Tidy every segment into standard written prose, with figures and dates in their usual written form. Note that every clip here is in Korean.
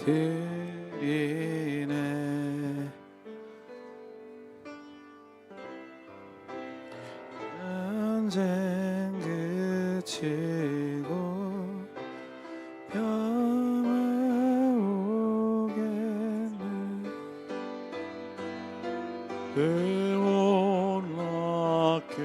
드리네. 전쟁 그치고 평화 오겠네. 영원 낳게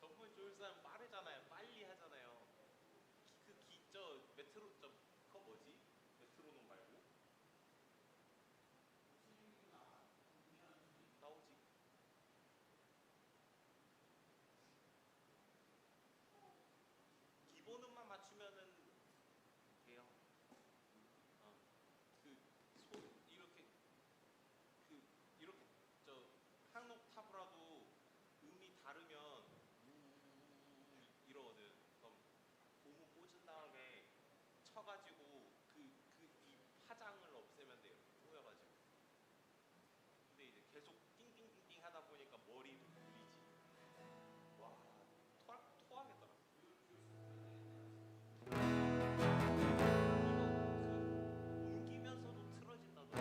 저분 좋을 사람 빠르잖아요. 빨리 하잖아요. 저 메트로 그거 뭐지? 메트로놈 말고 나오지. 기본음만 맞추면은 돼요. 그 이렇게 이렇게 한 옥타브라도 음이 다르면 이러거든. 그럼 고무 꽂은 다음에 쳐가지고 이 파장을 없애면 돼요. 꼬여가지고. 근데 이제 계속 띵띵띵띵 하다 보니까 머리도 울리지. 와, 토하겠더라. 이거 옮기면서도 틀어진다던데.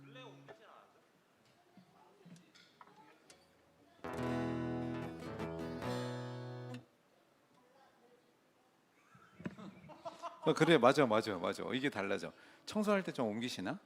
근래 옮기진 않았죠? 그래, 맞아. 이게 달라져. 청소할 때 좀 옮기시나?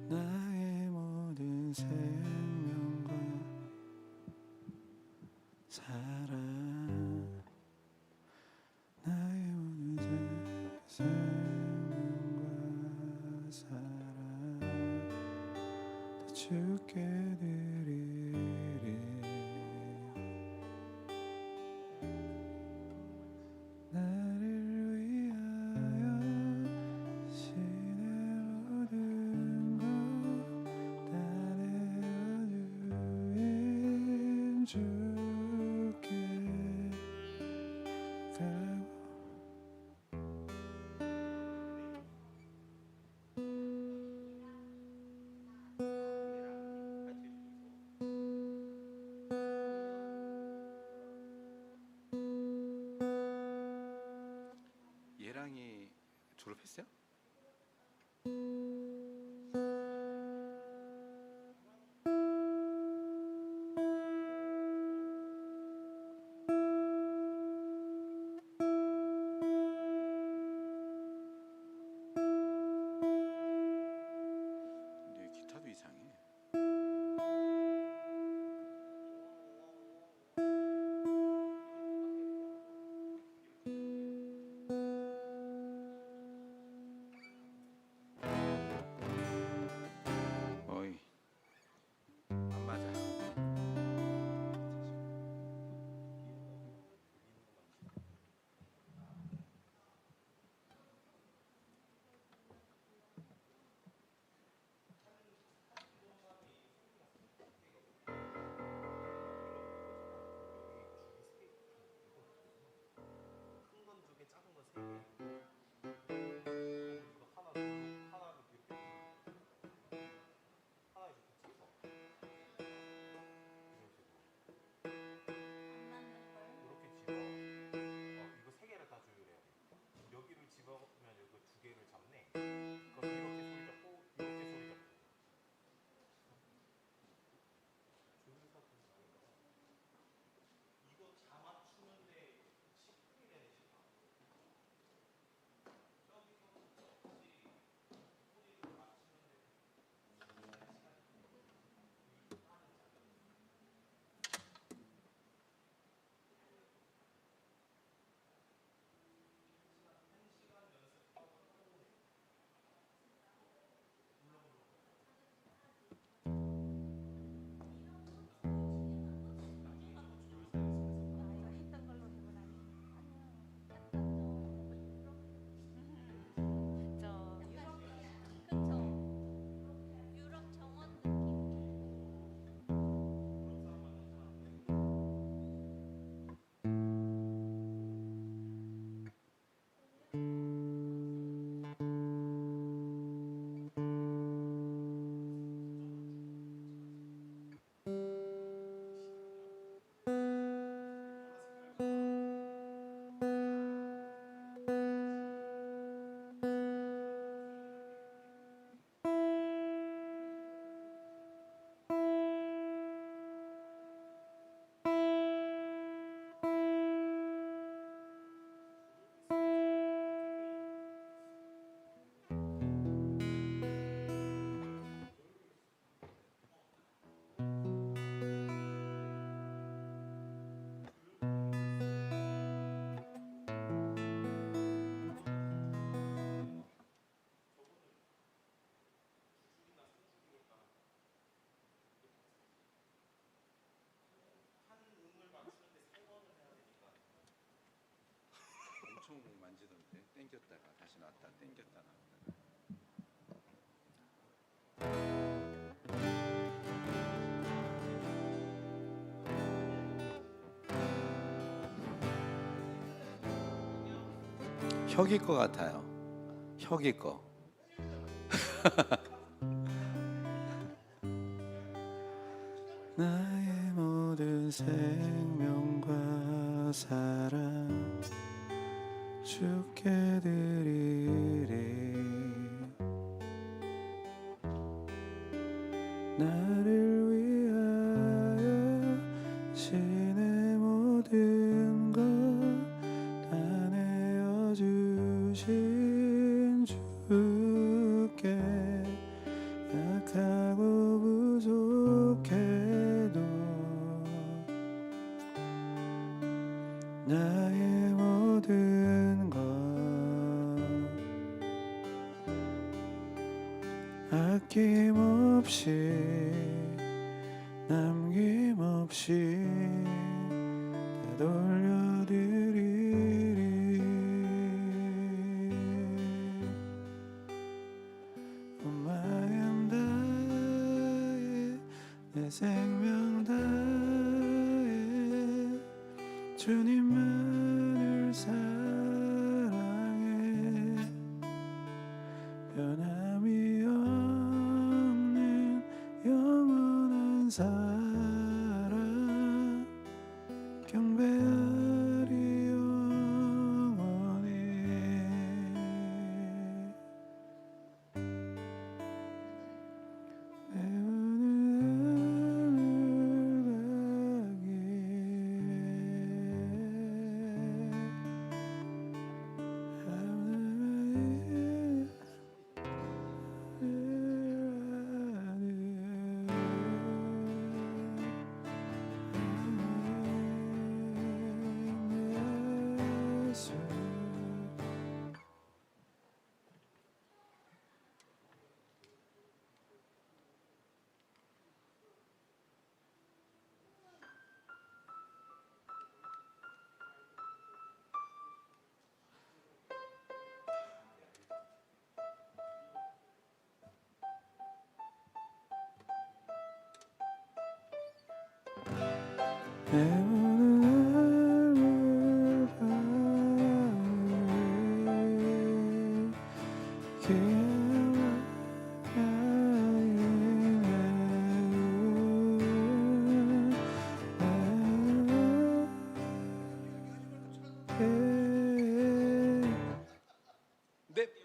나의 모든 생명과 사랑, 나의 모든 생명과 사랑 다 주께 드리리. 나를 위하여 신의 모든 것 다 내어주인 주께 가고. 졸업했어요? 근데 기타도 이상해. 어이, 안 맞아. 큰 건 두 개, 작은 건 세 개. 이거 하나 들고 하나를 이렇게 하나 이렇게 찍어서 이렇게 집어. 이거 세 개를 다 조율해야 돼. 여기를 집어면 이거 두 개를 잡네. 그럼 이렇게 소리 잡고 이렇게 소리 잡고. 조율사도 아닌가? 이거 다 맞추는데 10분이 되네 10분. 유럽 정원 느낌. 엄청 만지던데. 땡겼다가 다시 놨다, 땡겼다 놨다가. 혁이 거 같아요. 혁이 거. 나의 모든 생명과 사랑 주께 드리리. 나를 위하여 신의 모든 것 다 내어주신 주께 약하고 부족해도 나의 모든 것 아낌없이 남김없이 다 돌려드리리. 온 마음 다해 내 생명 다해 주님만을 사랑해. 변함이 없는 영원한 사랑 경배하리 영원히. 네,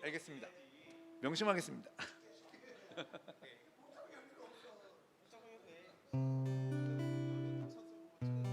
알겠습니다. 명심하겠습니다. 다음 주에는 엄청 신기하겠어요.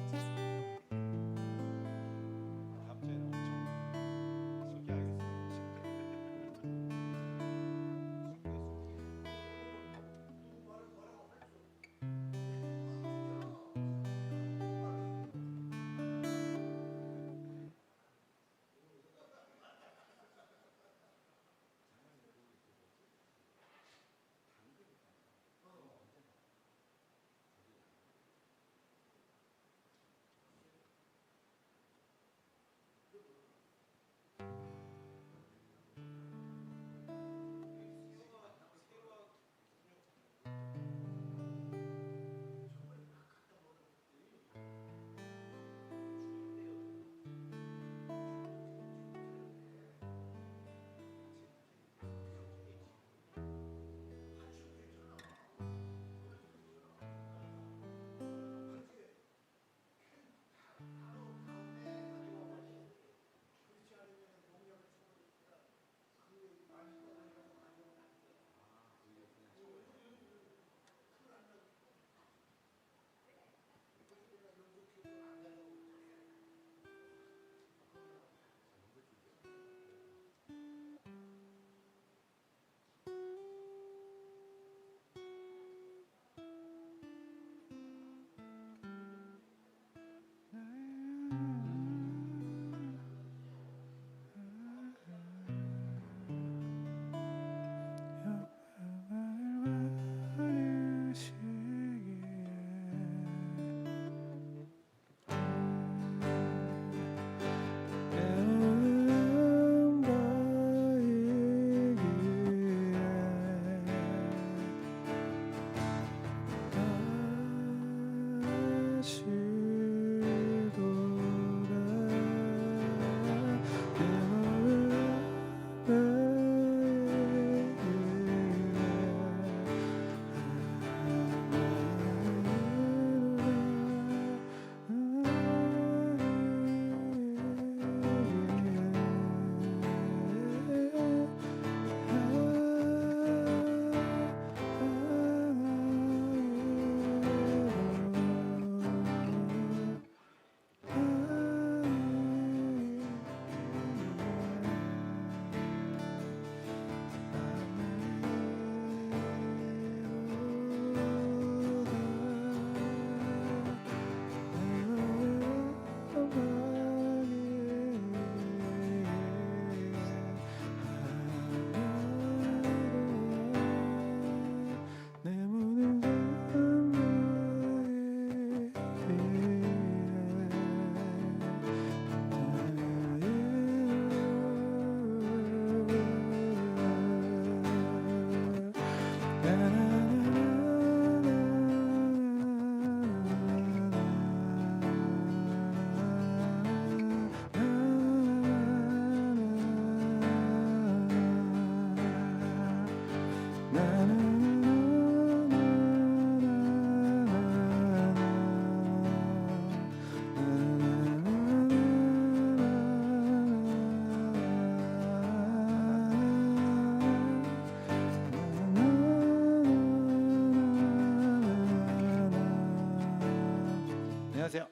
안녕하세요.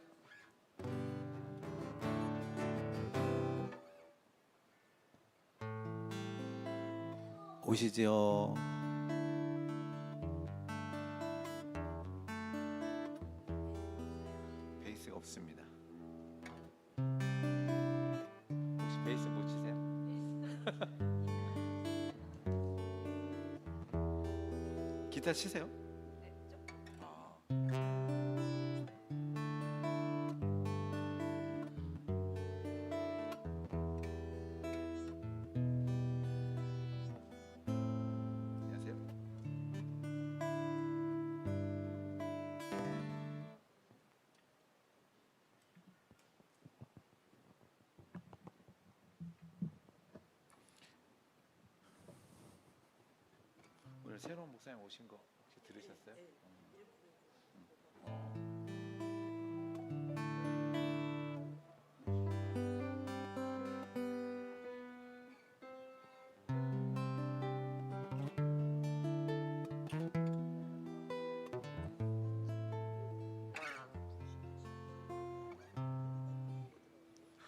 오시지요. 베이스가 없습니다. 혹시 베이스 못 치세요? 기타 치세요? 안녕하세요. 오늘 새로운 목사님 오신 거 혹시 들으셨어요?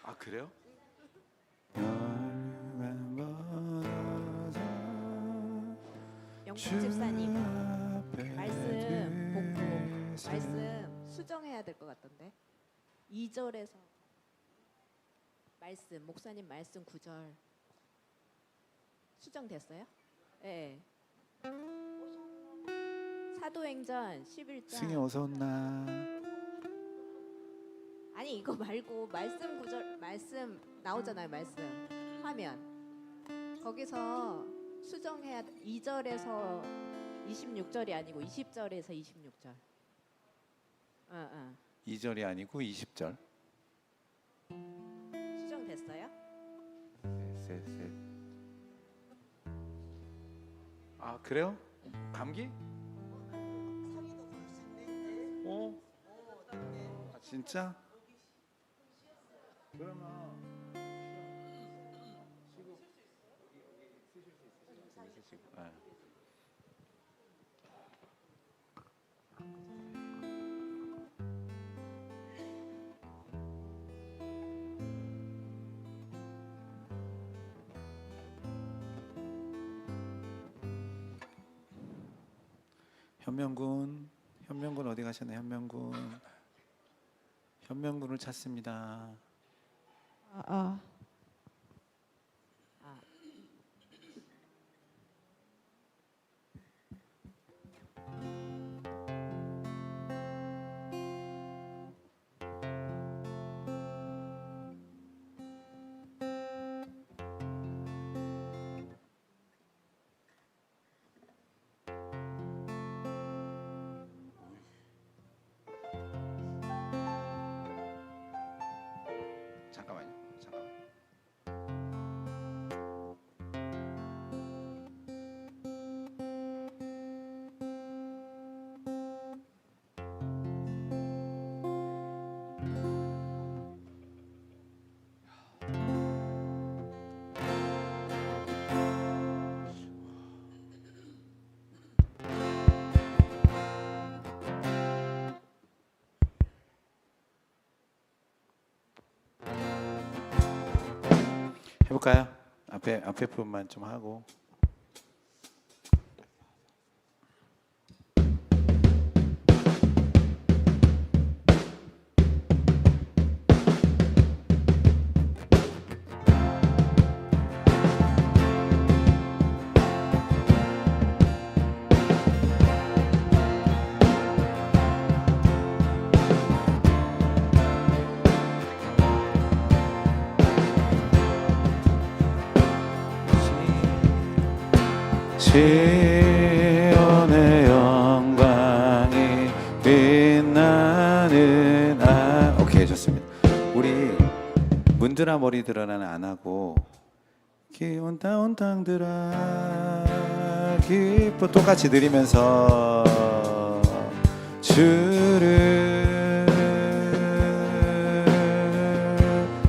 아 그래요? 영풍 집사님 말씀 복구 말씀 수정해야 될 것 같던데 2절에서 말씀 목사님 말씀 9절 수정됐어요? 네. 사도행전 11장 승희 어서 온나. 아니 이거 말고 말씀 9절 말씀 나오잖아요. 말씀 화면 거기서 수정해야 2절에서 26절이 아니고 20절에서 26절. 2절이 아니고 20절. 수정됐어요? 셋. 아 그래요? 감기? 어? 아 진짜? 그러면 쓰시고. 네. 현명군 어디 가셨나요? 현명군을 찾습니다. 잠깐만요. 해볼까요? 앞에 부분만 좀 하고. 시온의 영광이 빛나는 오케이 좋습니다. 우리 문드라 머리들어는 안 하고 기온 다운 땅들아 기뻐 똑같이 드리면서 주를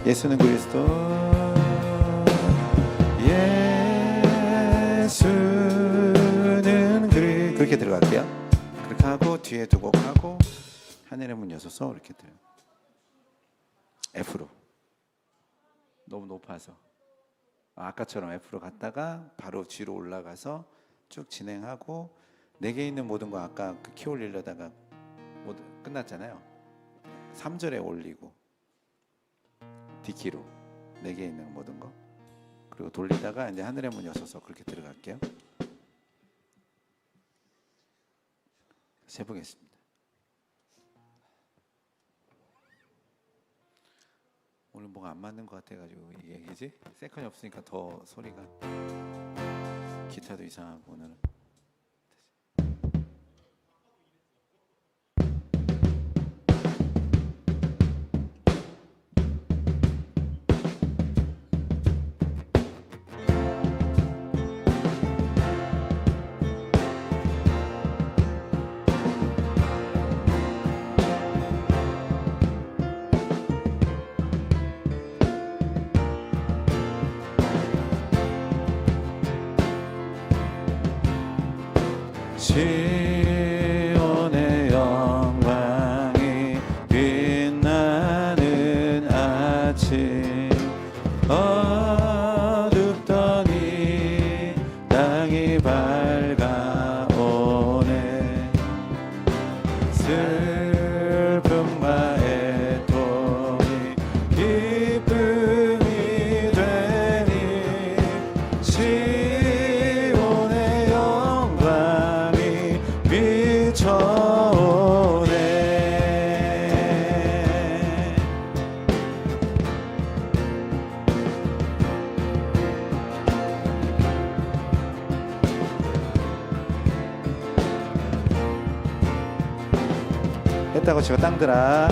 예수는 그리스도 그렇게 들어갈게요. 그렇게 하고 뒤에 두 곡 하고 하늘의 문 여소서 이렇게 들어요. F로 너무 높아서 아까처럼 F로 갔다가 바로 G로 올라가서 쭉 진행하고 내게 있는 모든 거 아까 그 키 올리려다가 모두 끝났잖아요. 3절에 올리고 D키로 내게 있는 모든 거 그리고 돌리다가 이제 하늘의 문 여소서 그렇게 들어갈게요. 해보겠습니다. 오늘 뭐가 안 맞는 것 같아가지고 이게 그지? 세컨이 없으니까 더 소리가 기타도 이상하고 오늘은. 시온의 영광이 빛나는 아침 어둡더니 땅이 밝아오네 슬픔과 애통이 기쁨이 되니 시온의 영광이 비춰오네 했다고 치고 땅들아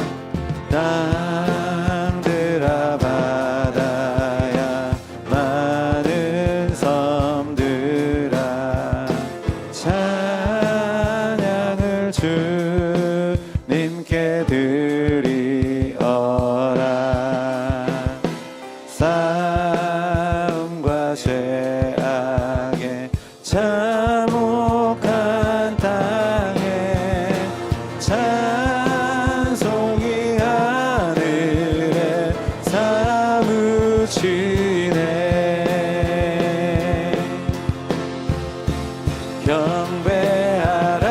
땅들아 바다야 많은 섬들아 찬양을 주님께 드리어라 싸움과 죄악에 참혹한 땅에 찬송이 하늘에 사무치네 경배하라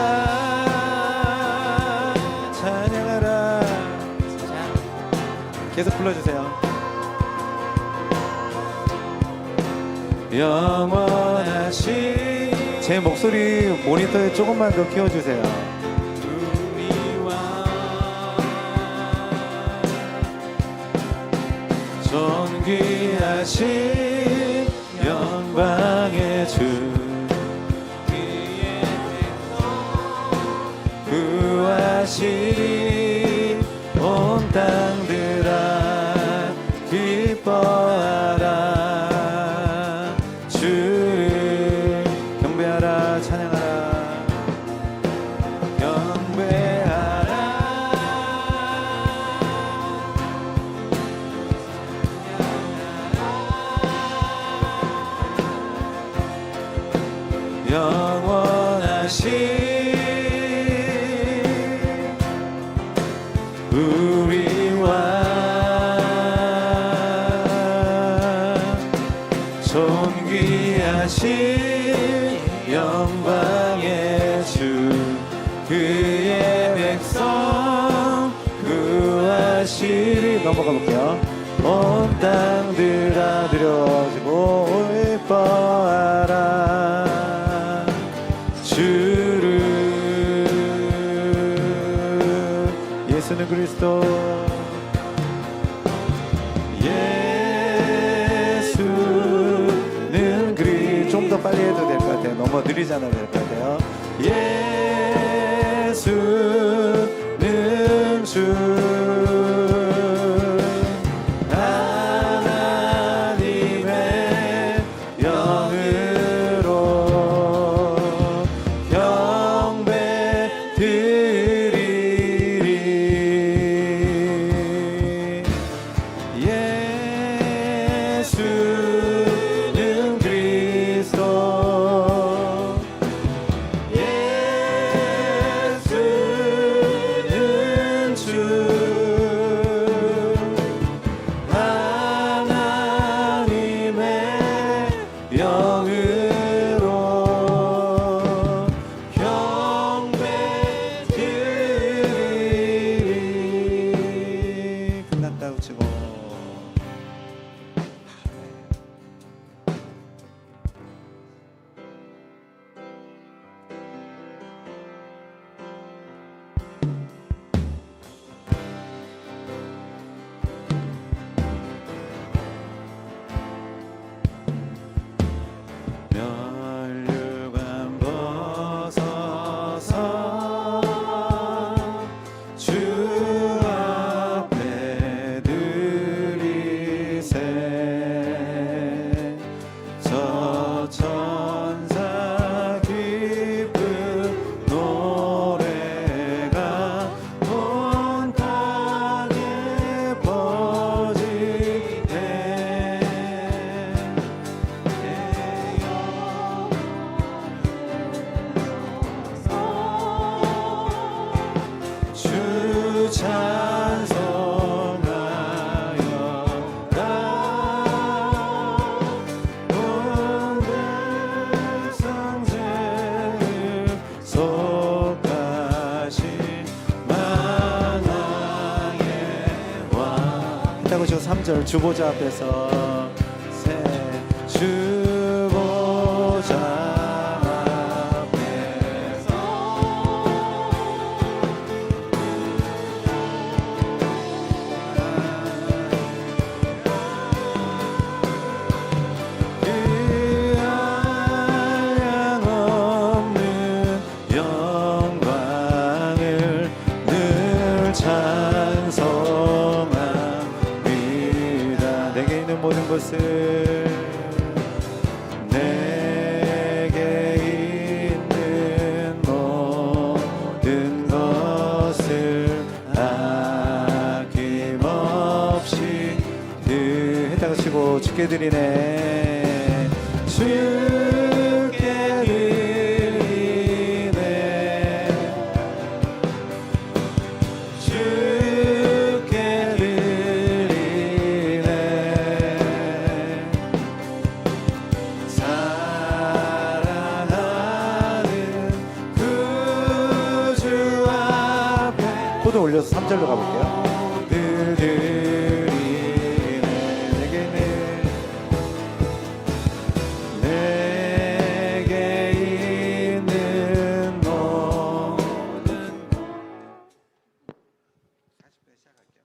찬양하라 계속 불러주세요 영원하신 제 목소리 모니터에 조금만 더 키워주세요 존귀하신 영광의 주 구하신 온 땅들아 기뻐하라 주를 경배하라 찬양하라 경배하라 영원하신 우리 왕 존귀하신 영광의 주 그의 백성 구하시리 넘어가 볼게요 온 땅들아 드려지고 기뻐하라 주를 예수는 그리스도 예수는 좀 더 빨리 해도 될 것 같아요 너무 느리지 않아도 될 것 같아요 예수는 주 하나님의 영으로 경배 드리리 예수는 그리스도 예수는 3절 주보자 앞에서 주보자 앞에서 그 한량없는 영광을 늘 찬송합니다. 내게 있는 모든 것을 내게 있는 모든 것을 아낌없이 했다가 치고 주께 드리네. 주께 드리네. 주께 드리네. 사랑하는 구주 앞에 코드 올려서 3절로 가볼게요. 드리네. 내게 있는 모든 40배 시작할게요.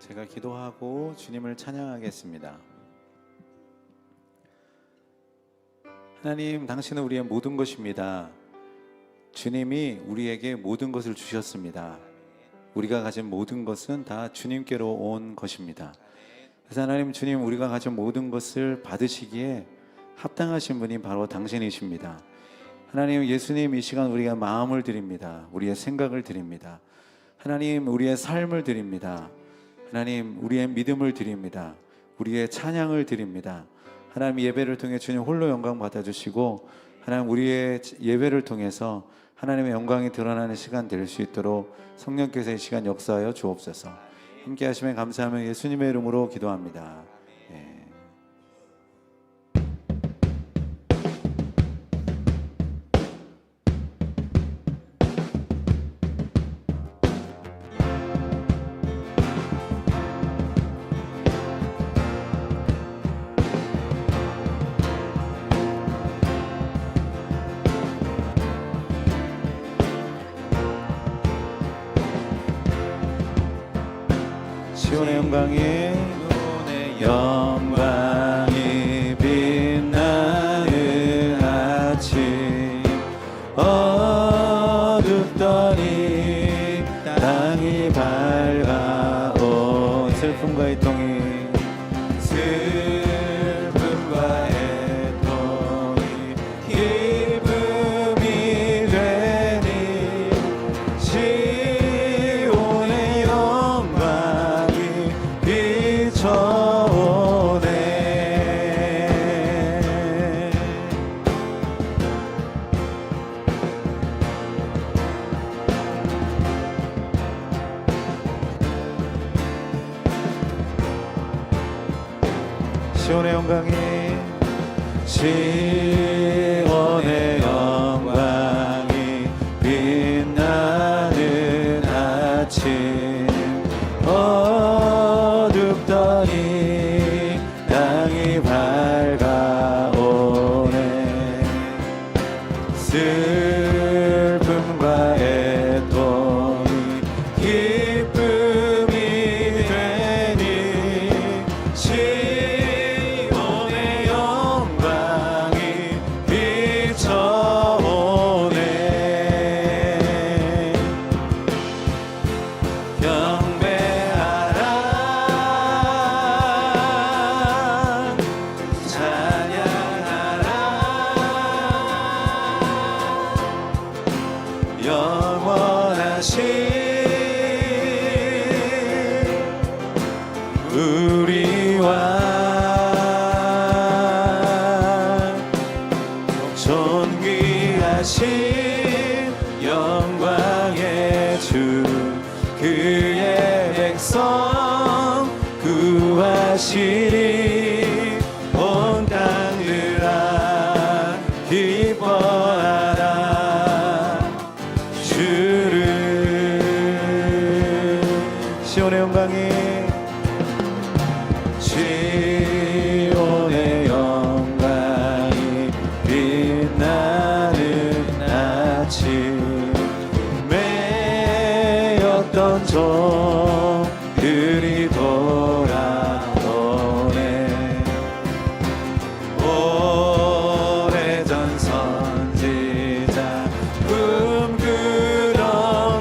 제가 기도하고 주님을 찬양하겠습니다. 하나님, 당신은 우리의 모든 것입니다. 주님이 우리에게 모든 것을 주셨습니다. 우리가 가진 모든 것은 다 주님께로 온 것입니다. 그래서 하나님, 주님, 우리가 가진 모든 것을 받으시기에 합당하신 분이 바로 당신이십니다. 하나님, 예수님, 이 시간 우리가 마음을 드립니다. 우리의 생각을 드립니다. 하나님, 우리의 삶을 드립니다. 하나님, 우리의 믿음을 드립니다. 우리의 찬양을 드립니다. 하나님, 예배를 통해 주님 홀로 영광 받아주시고, 하나님, 우리의 예배를 통해서 하나님의 영광이 드러나는 시간 될 수 있도록 성령께서 이 시간 역사하여 주옵소서. 함께 하시면 감사하며 예수님의 이름으로 기도합니다. 예. 시온의 영광이 빛나는 아침, 어둡더니 땅이 밝아온 슬픔과 애통이 기쁨이 되니 시온의 영광이 비춰오네. 시온의 영광이 빛나는 아침, 어둡더니 땅이 밝아오네. 슬픔과 애통이 기쁨이 되니 시온의 영광이 비춰오네. 경배하라, 찬양하라, 영원하신 우리 왕, 존귀하신 영광의 주, 그의 백성 구하시리. 온 땅들아 기뻐하라, 주를. 시온의 영광이 빛나는 아침, 매였던 종들이 돌아오네. 오래전 선지자 꿈꾸던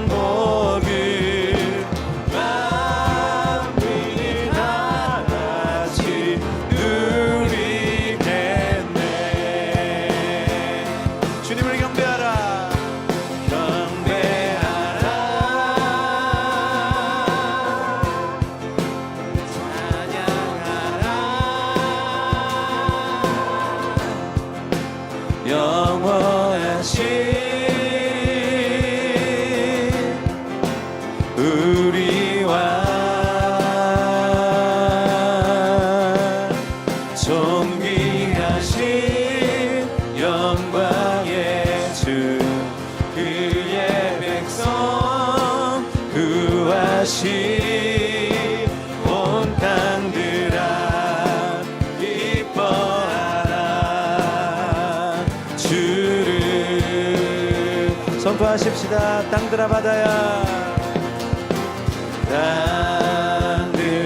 복을 만민이 다같이 누리겠네. 주님을 경배하라, 경배하라, 찬양하라, 영원하신 우리 왕, 존귀하신 영광의 주, 그의 백성 구하시. 온 땅들아 기뻐하라, 주를. 선포하십시다. 땅들아 바다야, 땅들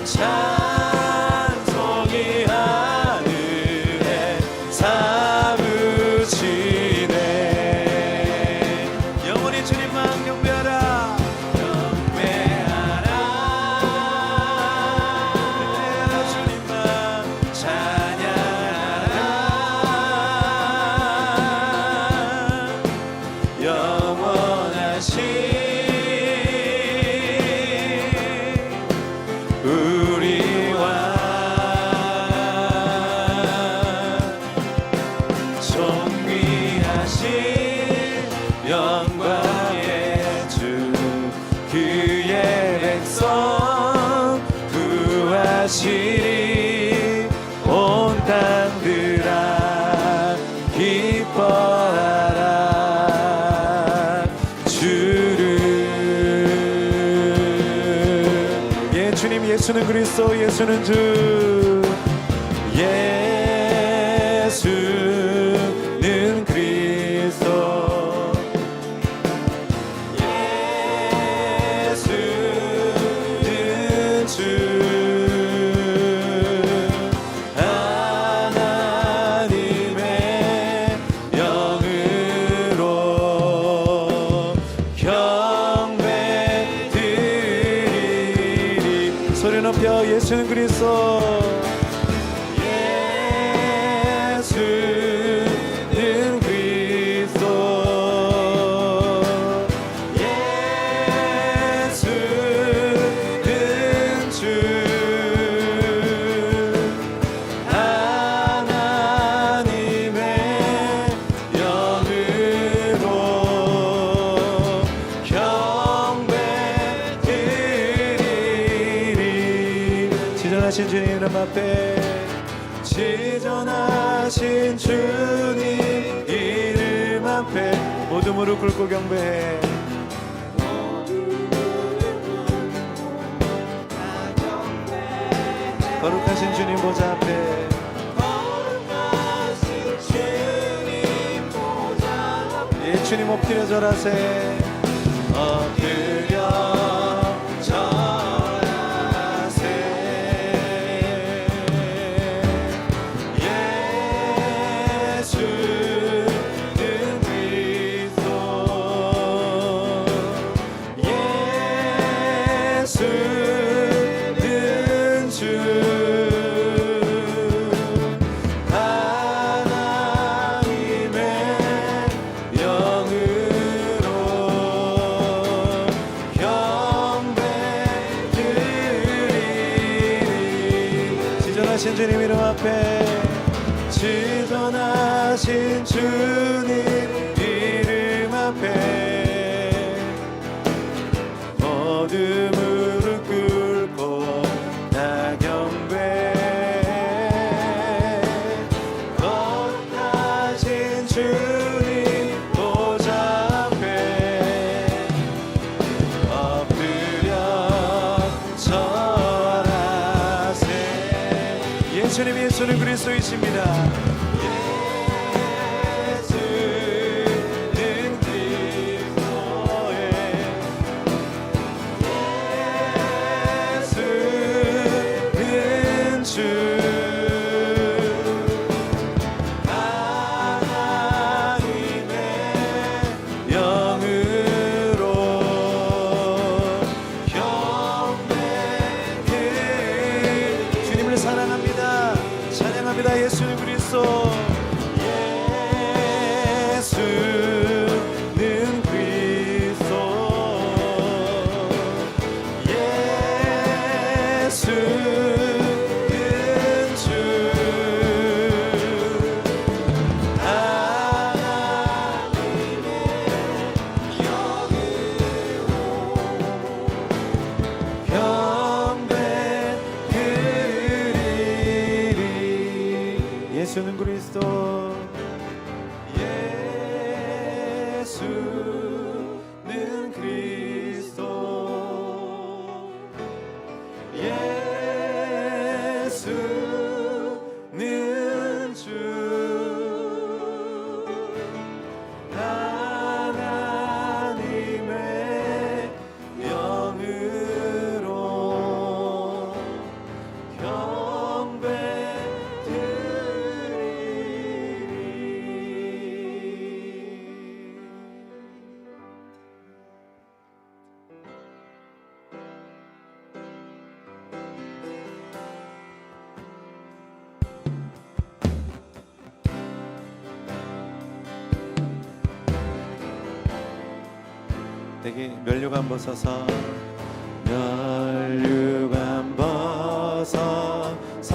찬송이 하늘에 사무치네. 영원히 주님만 경배하라. 경배하라. 주님만 찬양하라. 영원하신 우리와 존귀하신 영광의 주 그의 백성 구하시리. 온 땅들아 기뻐하라 주를. 예 주님, 예수는 그리스도, 예수는 주. 예수는 그리스도, 예수는 주. 하나님의 영으로 경배드리리. 소리 높여 예수는 그리스도. 예수는 그리스도, 예수는 주. 하나님의 영으로 경배드리리. 지존하신 주님 이름 앞에, 지존하신 주님 이름 앞에 모두 무릎 꿇고 경배해. 거룩하신 주님 보좌 앞에, 예 주님 엎드려 절하세. 엎드려 예수는 주. 하나님의 영으로 경배드리리. 지존하신 주님 이름 앞에, 지존하신 주님 이름 앞에 모두 무릎 꿇고 다 경배. 거룩하신 주님 보좌 앞에 엎드려 절하세. 예수님, 예수는 그리스도이십니다. 사랑합니다. 찬양합니다. 예수는 그리스도. 예수는 그리스도. 예수는 주. 하나님의 영으로 경배드리리. 예수는 그리스도. 내게 면류관 벗어서 면류관 벗어서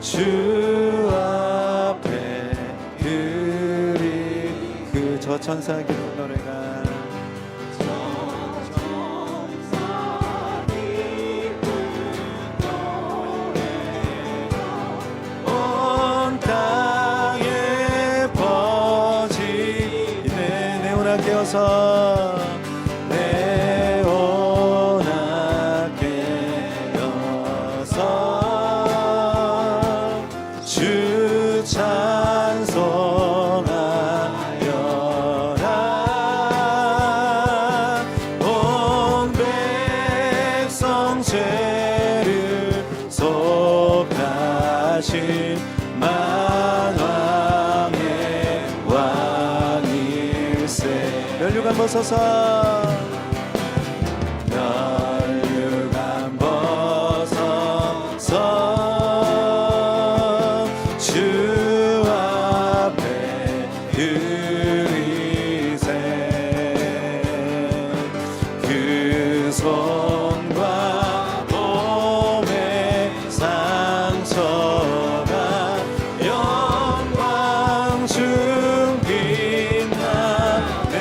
주 앞에 드리 그 저 천사 기쁜 노래가 온 땅에 퍼지네 네오나 깨어서 네오나 깨어서 주 찬송하여라 온 백성 죄를 속하신 만왕의 왕일세 면류관 벗어서 면류관 벗어서 주 앞에 드리세 그 손과 몸의 상처가 영광 중 빛나네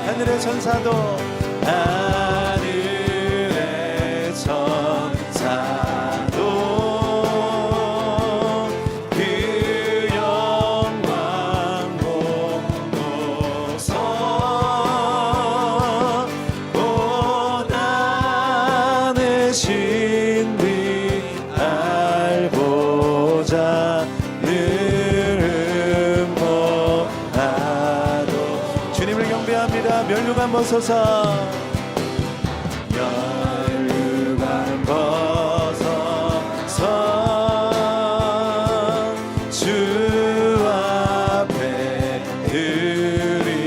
하늘의 천사도 하늘의 천사도 그 영광 보고서 고난의 신비 알보자 늘 음모하도 주님을 경배합니다 면류관 벗어서 면류관 벗어서 주 앞에 드리세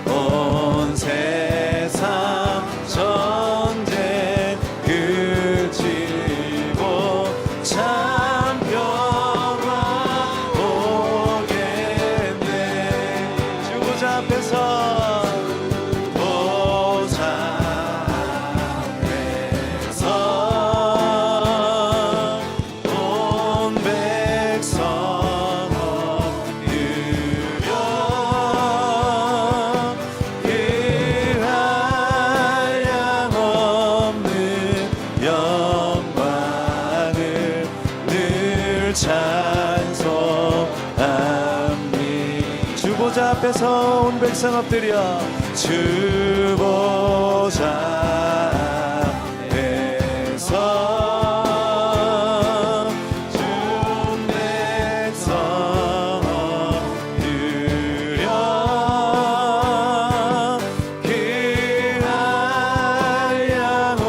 온 세상 전쟁 그치고 참 평화 오겠네 주 보좌 앞에서 보좌 앞에서 온 백성 엎드려 그 한량없는 영광을 늘 찬송합니다 주 보좌 앞에서 온 백성 엎드려 주 보좌 앞에서 주 백성 엎드려 그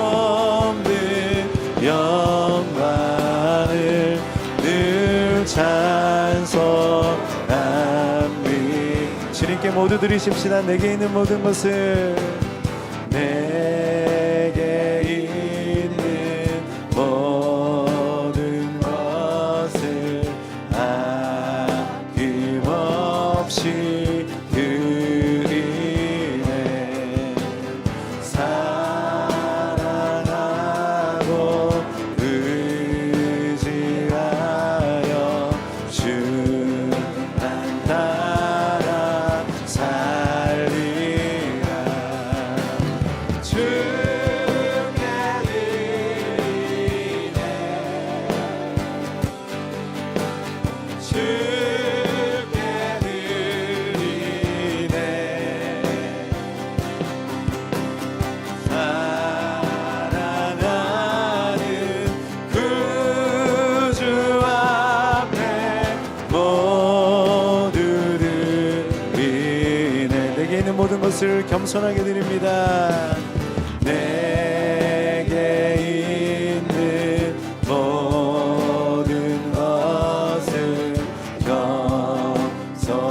한량없는 영광을 늘 찬송합니다 주님께 모두 드리십시다 내게 있는 모든 것을 내게 있는 모든 것을 아낌없이 드리네 사랑하고 의지하여 주만 따라 살리라 주께 드리네 주께 드리네 사랑하는 구주 앞에 모두 드리네 내게 있는 모든 것을 겸손하게 드립니다 내게 있는 모든 것을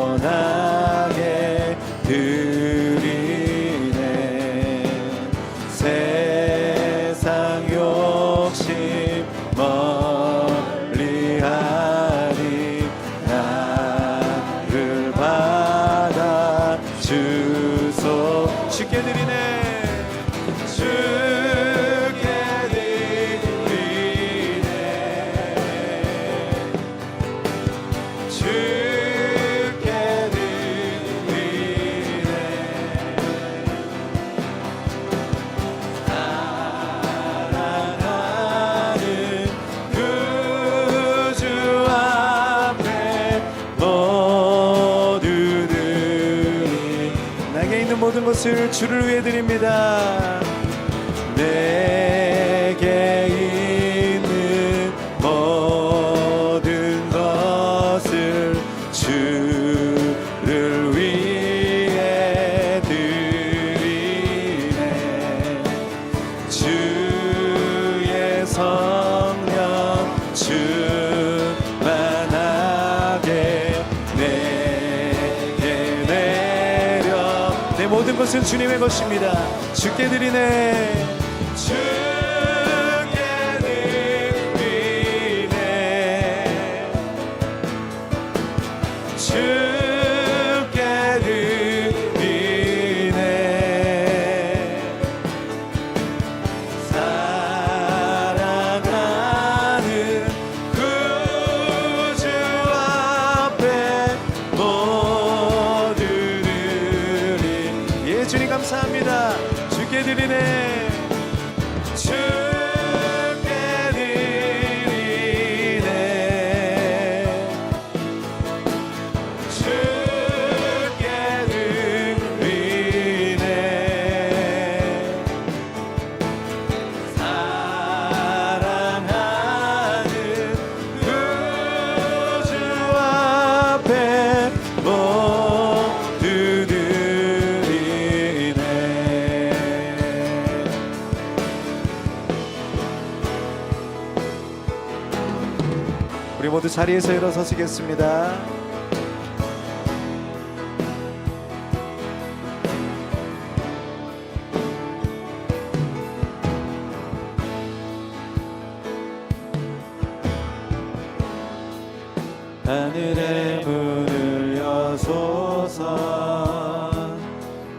겸손하게 드리네 세상 욕심 멀리하리 나의 드리네 주께 드리네 주께 드리네 사랑하는 구주 앞에 모두들이 내게 있는 모든 것을 주를 위해 드립니다. 내게 있는 모든 것을 주를 위해 드리네 주의 성령 충만하게 내게 내려 내 모든 것은 주님의 것입니다. 주께 드리네 주께 드리네 주께 드리네 사랑하는 구주 앞에 모두들이 예 주님 감사합니다. 주께 드리네 주께 드리네 주께 드리네 사랑하는 구주 앞에 모두들이네 우리 모두 자리에서 일어서시겠습니다. 하늘의 문을 여소서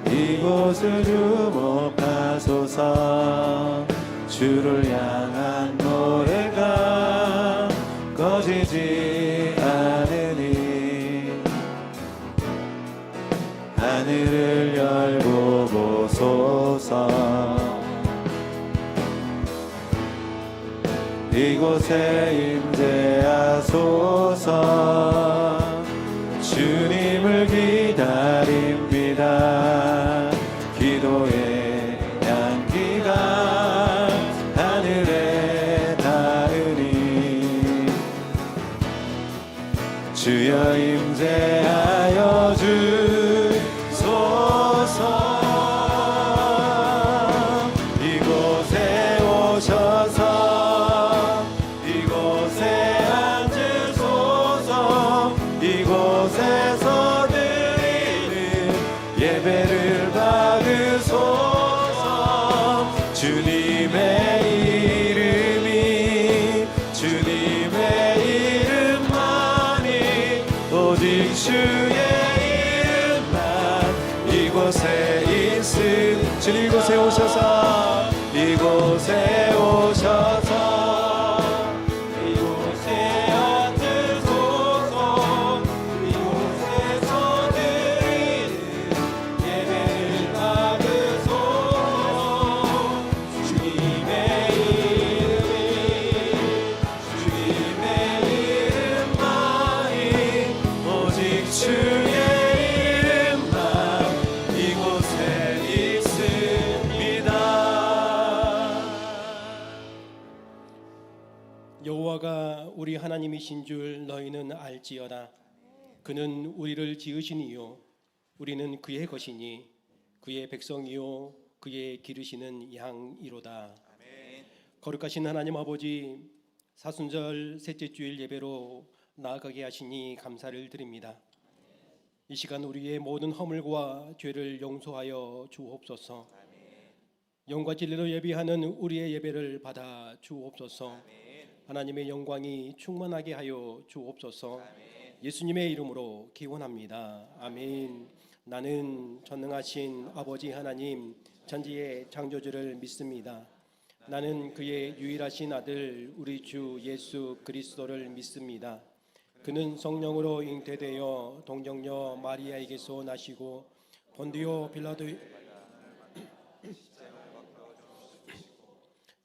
이곳을 주목하소서 주를 향한 노래가 꺼지지 않으니 하늘을 열고 보소서 이곳에 임재하소서 주님을 기다립니다. 기도의 향기가 하늘에 닿으니 주여 임재하여 주소서 이곳에 오셔서 이곳에 앉으소서 이곳에서 드리는 예배를 받으소서 주님의 이름이 주님의 이름만이 오직 주의 이름만 이곳에 있음 주님 이곳에 오셔서 이곳에 오셔서 이곳에 앉으소서 이곳에서 드리는 예배를 받으소서 주님의 이름이 주님의 이름만이 오직 주의 이름만 이곳에 있습니다. 여호와가 우리 하나님이신 줄 너희는 알지어다. 그는 우리를 지으시니요 우리는 그의 것이니 그의 백성이요 그의 기르시는 양이로다. 거룩하신 하나님 아버지, 사순절 셋째 주일 예배로 나아가게 하시니 감사를 드립니다. 이 시간 우리의 모든 허물과 죄를 용서하여 주옵소서. 영과 진리로 예배하는 우리의 예배를 받아 주옵소서. 하나님의 영광이 충만하게 하여 주옵소서. 예수님의 이름으로 기원합니다. 아멘. 나는 전능하신 아버지 하나님 천지의 창조주를 믿습니다. 나는 그의 유일하신 아들 우리 주 예수 그리스도를 믿습니다. 그는 성령으로 잉태되어 동정녀 마리아에게서 나시고 본디오 빌라도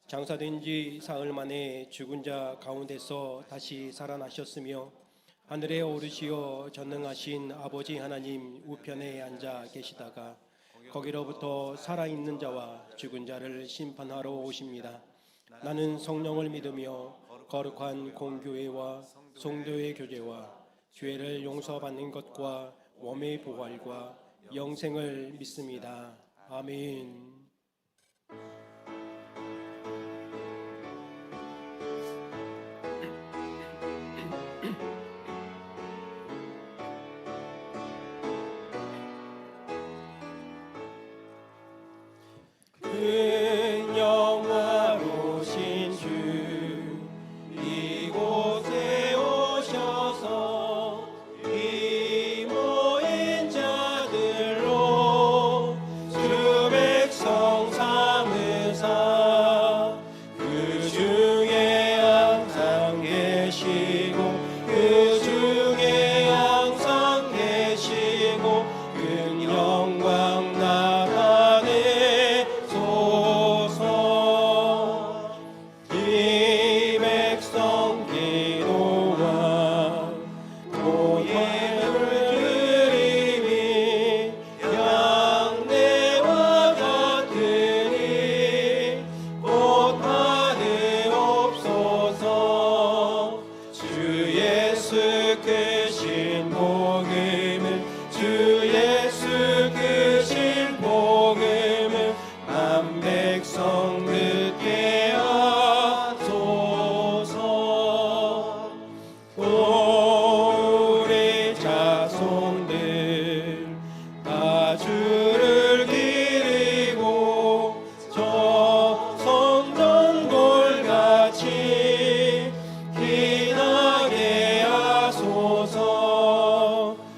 장사된 지 사흘 만에 죽은 자 가운데서 다시 살아나셨으며 하늘에 오르시어 전능하신 아버지 하나님 우편에 앉아 계시다가 거기로부터 살아있는 자와 죽은 자를 심판하러 오십니다. 나는 성령을 믿으며 거룩한 공교회와 성도의 교제와 죄를 용서받는 것과 몸의 부활과 영생을 믿습니다. 아멘. 그 영화로신 주 이곳에 오셔서 이 모인 자들로 주 백성 삼으사 그 중에 항상 계시고 그 중에 항상 계시고 그 영광 나타내 소서. 이 백성 기도와 고예를 드리니 양내와 같으니 곧 받으옵소서. 주 예수 크신 복음을 주 예수 크신 복음을 만 백성 듣게 하소서. 우리 자손들 다 주를 기리고 저 성전골같이 빛나게 하소서.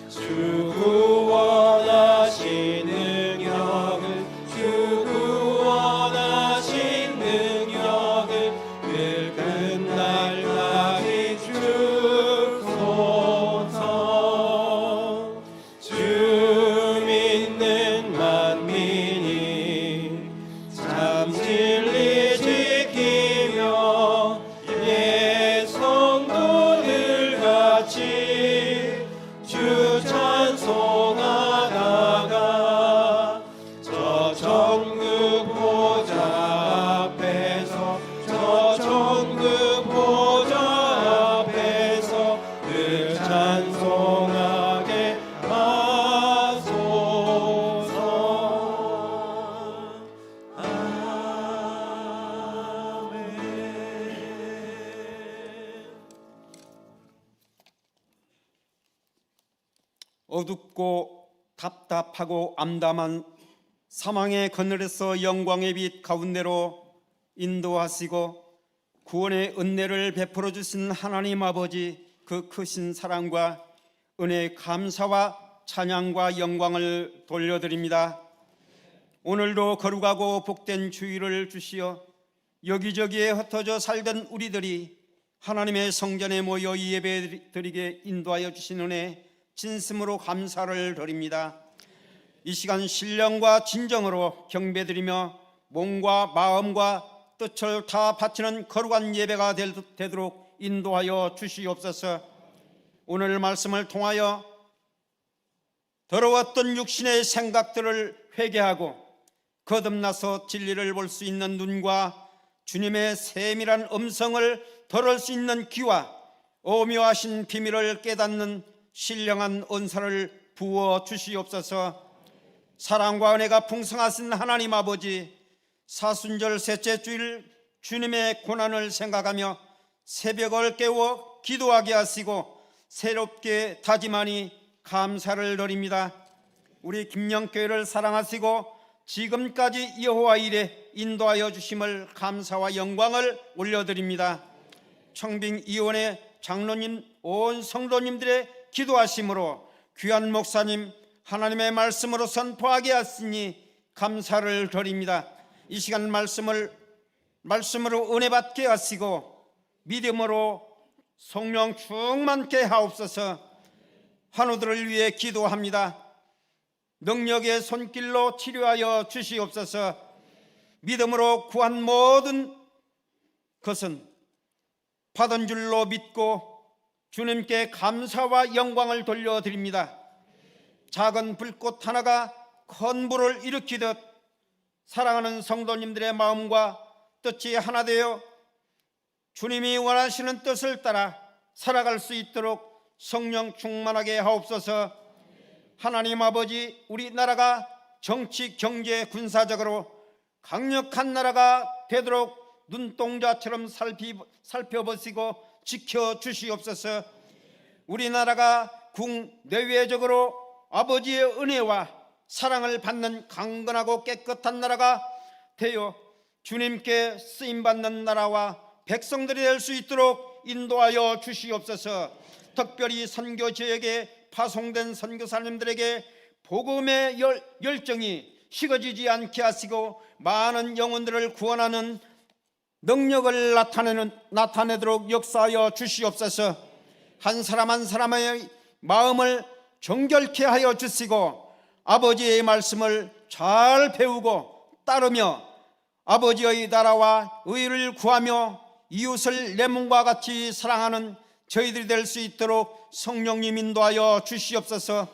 주 구원하신 능력을 주 구원하신 능력을 늘 끝날까지 주소서. 주 믿는 만민이 참 진리 지키며 옛 성도들 같이 주 찬송하다가 저 천국 보좌 앞에서 저 천국 보좌 앞에서 늘 찬송하게 하소서. 아멘. 어둡고 답답하고 암담한 사망의 그늘에서 영광의 빛 가운데로 인도하시고 구원의 은혜를 베풀어 주신 하나님 아버지 그 크신 사랑과 은혜의 감사와 찬양과 영광을 돌려드립니다. 오늘도 거룩하고 복된 주일을 주시어 여기저기에 흩어져 살던 우리들이 하나님의 성전에 모여 예배드리게 인도하여 주신 은혜 진심으로 감사를 드립니다. 이 시간 신령과 진정으로 경배드리며 몸과 마음과 뜻을 다 바치는 거룩한 예배가 되도록 인도하여 주시옵소서. 오늘 말씀을 통하여 더러웠던 육신의 생각들을 회개하고 거듭나서 진리를 볼 수 있는 눈과 주님의 세밀한 음성을 들을 수 있는 귀와 오묘하신 비밀을 깨닫는 신령한 은사를 부어 주시옵소서. 사랑과 은혜가 풍성하신 하나님 아버지, 사순절 셋째 주일 주님의 고난을 생각하며 새벽을 깨워 기도하게 하시고 새롭게 다짐하니 감사를 드립니다. 우리 김영교회를 사랑하시고 지금까지 여호와 일에 인도하여 주심을 감사와 영광을 올려드립니다. 청빙위원회 장로님 온 성도님들의 기도하심으로 귀한 목사님 하나님의 말씀으로 선포하게 하시니 감사를 드립니다. 이 시간 말씀으로 은혜 받게 하시고 믿음으로 성령 충만케 하옵소서. 환우들을 위해 기도합니다. 능력의 손길로 치료하여 주시옵소서. 믿음으로 구한 모든 것은 받은 줄로 믿고 주님께 감사와 영광을 돌려드립니다. 작은 불꽃 하나가 큰 불을 일으키듯 사랑하는 성도님들의 마음과 뜻이 하나 되어 주님이 원하시는 뜻을 따라 살아갈 수 있도록 성령 충만하게 하옵소서. 하나님 아버지, 우리나라가 정치, 경제, 군사적으로 강력한 나라가 되도록 눈동자처럼 살펴보시고 지켜주시옵소서. 우리나라가 국내외적으로 아버지의 은혜와 사랑을 받는 강건하고 깨끗한 나라가 되어 주님께 쓰임받는 나라와 백성들이 될 수 있도록 인도하여 주시옵소서. 특별히 선교 지역에 파송된 선교사님들에게 복음의 열정이 식어지지 않게 하시고 많은 영혼들을 구원하는 능력을 나타내도록 역사하여 주시옵소서. 한 사람 한 사람의 마음을 정결케 하여 주시고 아버지의 말씀을 잘 배우고 따르며 아버지의 나라와 의를 구하며 이웃을 내 몸과 같이 사랑하는 저희들이 될 수 있도록 성령님 인도하여 주시옵소서.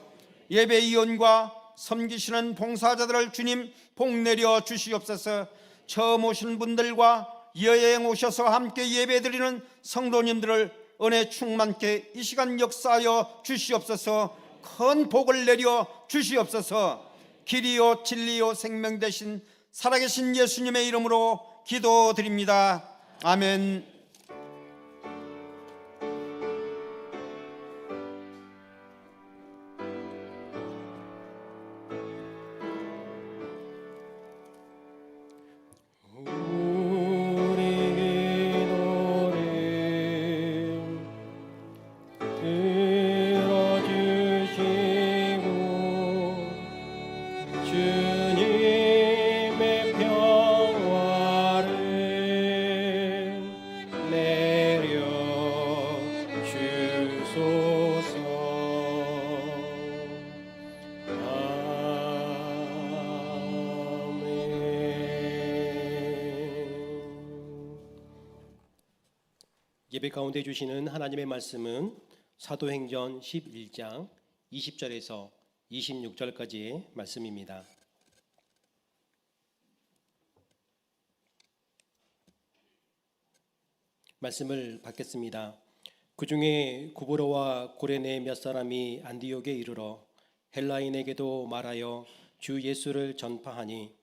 예배위원과 섬기시는 봉사자들을 주님 복내려 주시옵소서. 처음 오신 분들과 여행 오셔서 함께 예배드리는 성도님들을 은혜 충만케 이 시간 역사하여 주시옵소서. 큰 복을 내려 주시옵소서. 길이요 진리요 생명 되신 살아계신 예수님의 이름으로 기도드립니다. 아멘. 주님의 평화를 내려 주소서. 아멘. 예배 가운데 주시는 하나님의 말씀은 사도행전 11장 20절에서 26절까지의 말씀입니다. 말씀을 받겠습니다. 그 중에 구브로와 고레네 몇 사람이 안디옥에 이르러 헬라인에게도 말하여 주 예수를 전파하니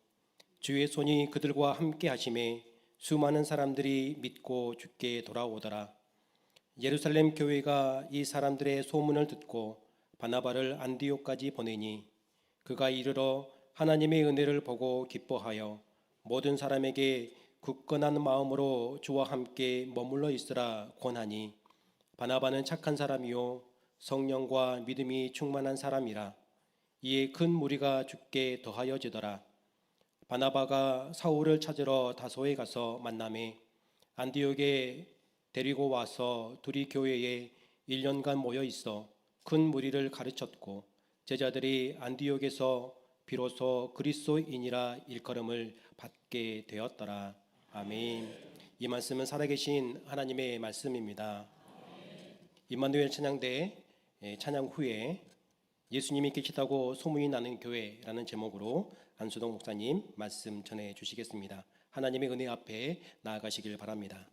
주의 손이 그들과 함께 하심에 수많은 사람들이 믿고 주께 돌아오더라. 예루살렘 교회가 이 사람들의 소문을 듣고 바나바를 안디옥까지 보내니 그가 이르러 하나님의 은혜를 보고 기뻐하여 모든 사람에게 굳건한 마음으로 주와 함께 머물러 있으라 권하니 바나바는 착한 사람이요 성령과 믿음이 충만한 사람이라. 이에 큰 무리가 주께 더하여지더라. 바나바가 사울을 찾으러 다소에 가서 만나매 안디옥에 데리고 와서 둘이 교회에 1년간 모여 있어 큰 무리를 가르쳤고 제자들이 안디옥에서 비로소 그리스도인이라 일컬음을 받게 되었더라. 아멘. 이 말씀은 살아계신 하나님의 말씀입니다. 임마누엘 찬양대 찬양 후에 예수님이 계시다고 소문이 나는 교회라는 제목으로 안수동 목사님 말씀 전해 주시겠습니다. 하나님의 은혜 앞에 나아가시길 바랍니다.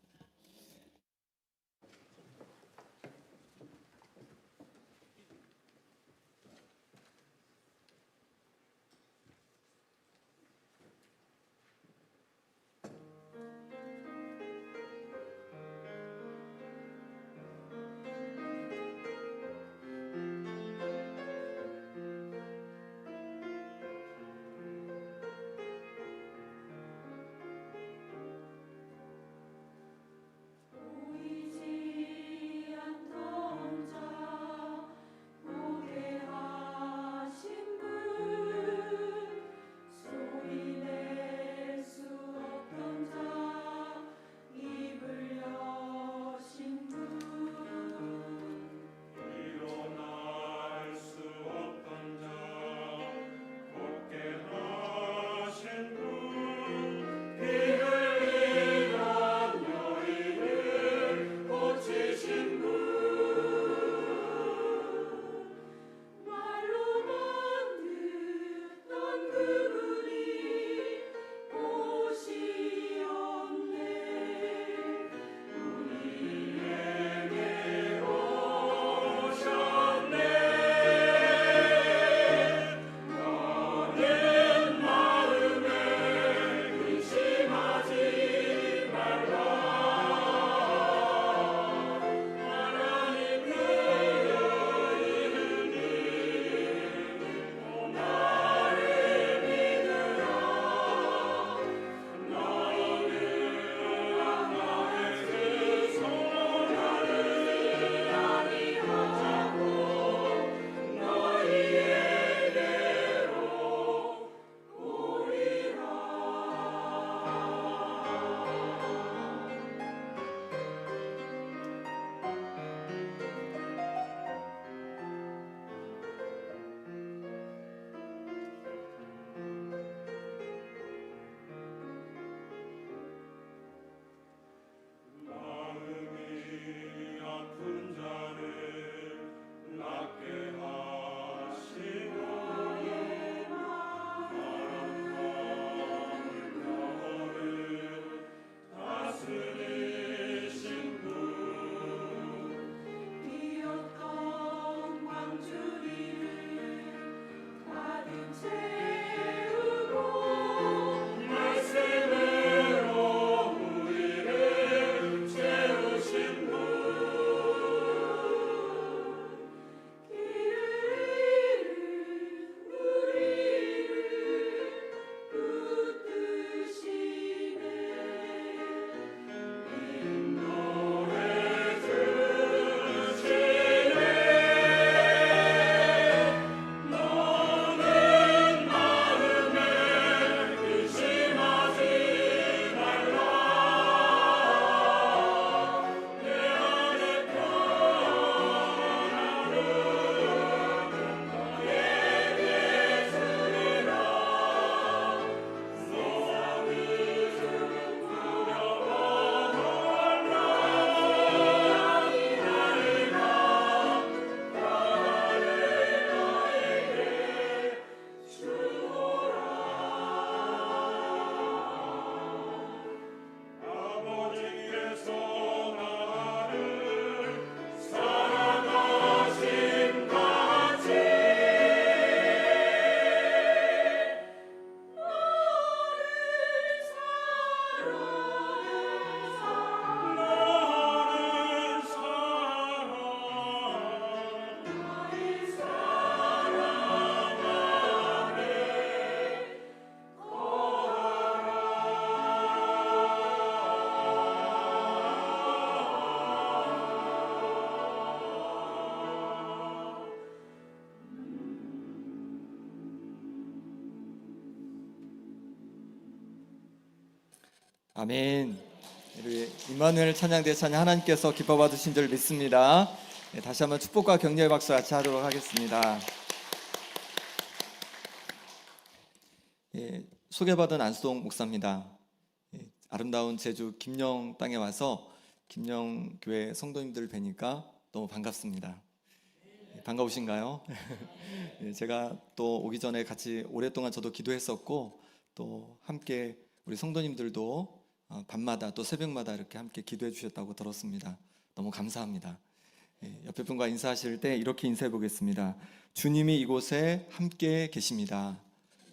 아멘. 우리 임마누엘 찬양대 찬양 하나님께서 기뻐 받으신 줄 믿습니다. 네, 다시 한번 축복과 격려의 박수 같이 하도록 하겠습니다. 예, 소개받은 안수동 목사입니다. 예, 아름다운 제주 김영 땅에 와서 김영 교회 성도님들 뵈니까 너무 반갑습니다. 예, 반가우신가요? 예, 제가 또 오기 전에 같이 오랫동안 저도 기도했었고 또 함께 우리 성도님들도 밤마다 또 새벽마다 이렇게 함께 기도해 주셨다고 들었습니다. 너무 감사합니다. 옆에 분과 인사하실 때 이렇게 인사해 보겠습니다. 주님이 이곳에 함께 계십니다.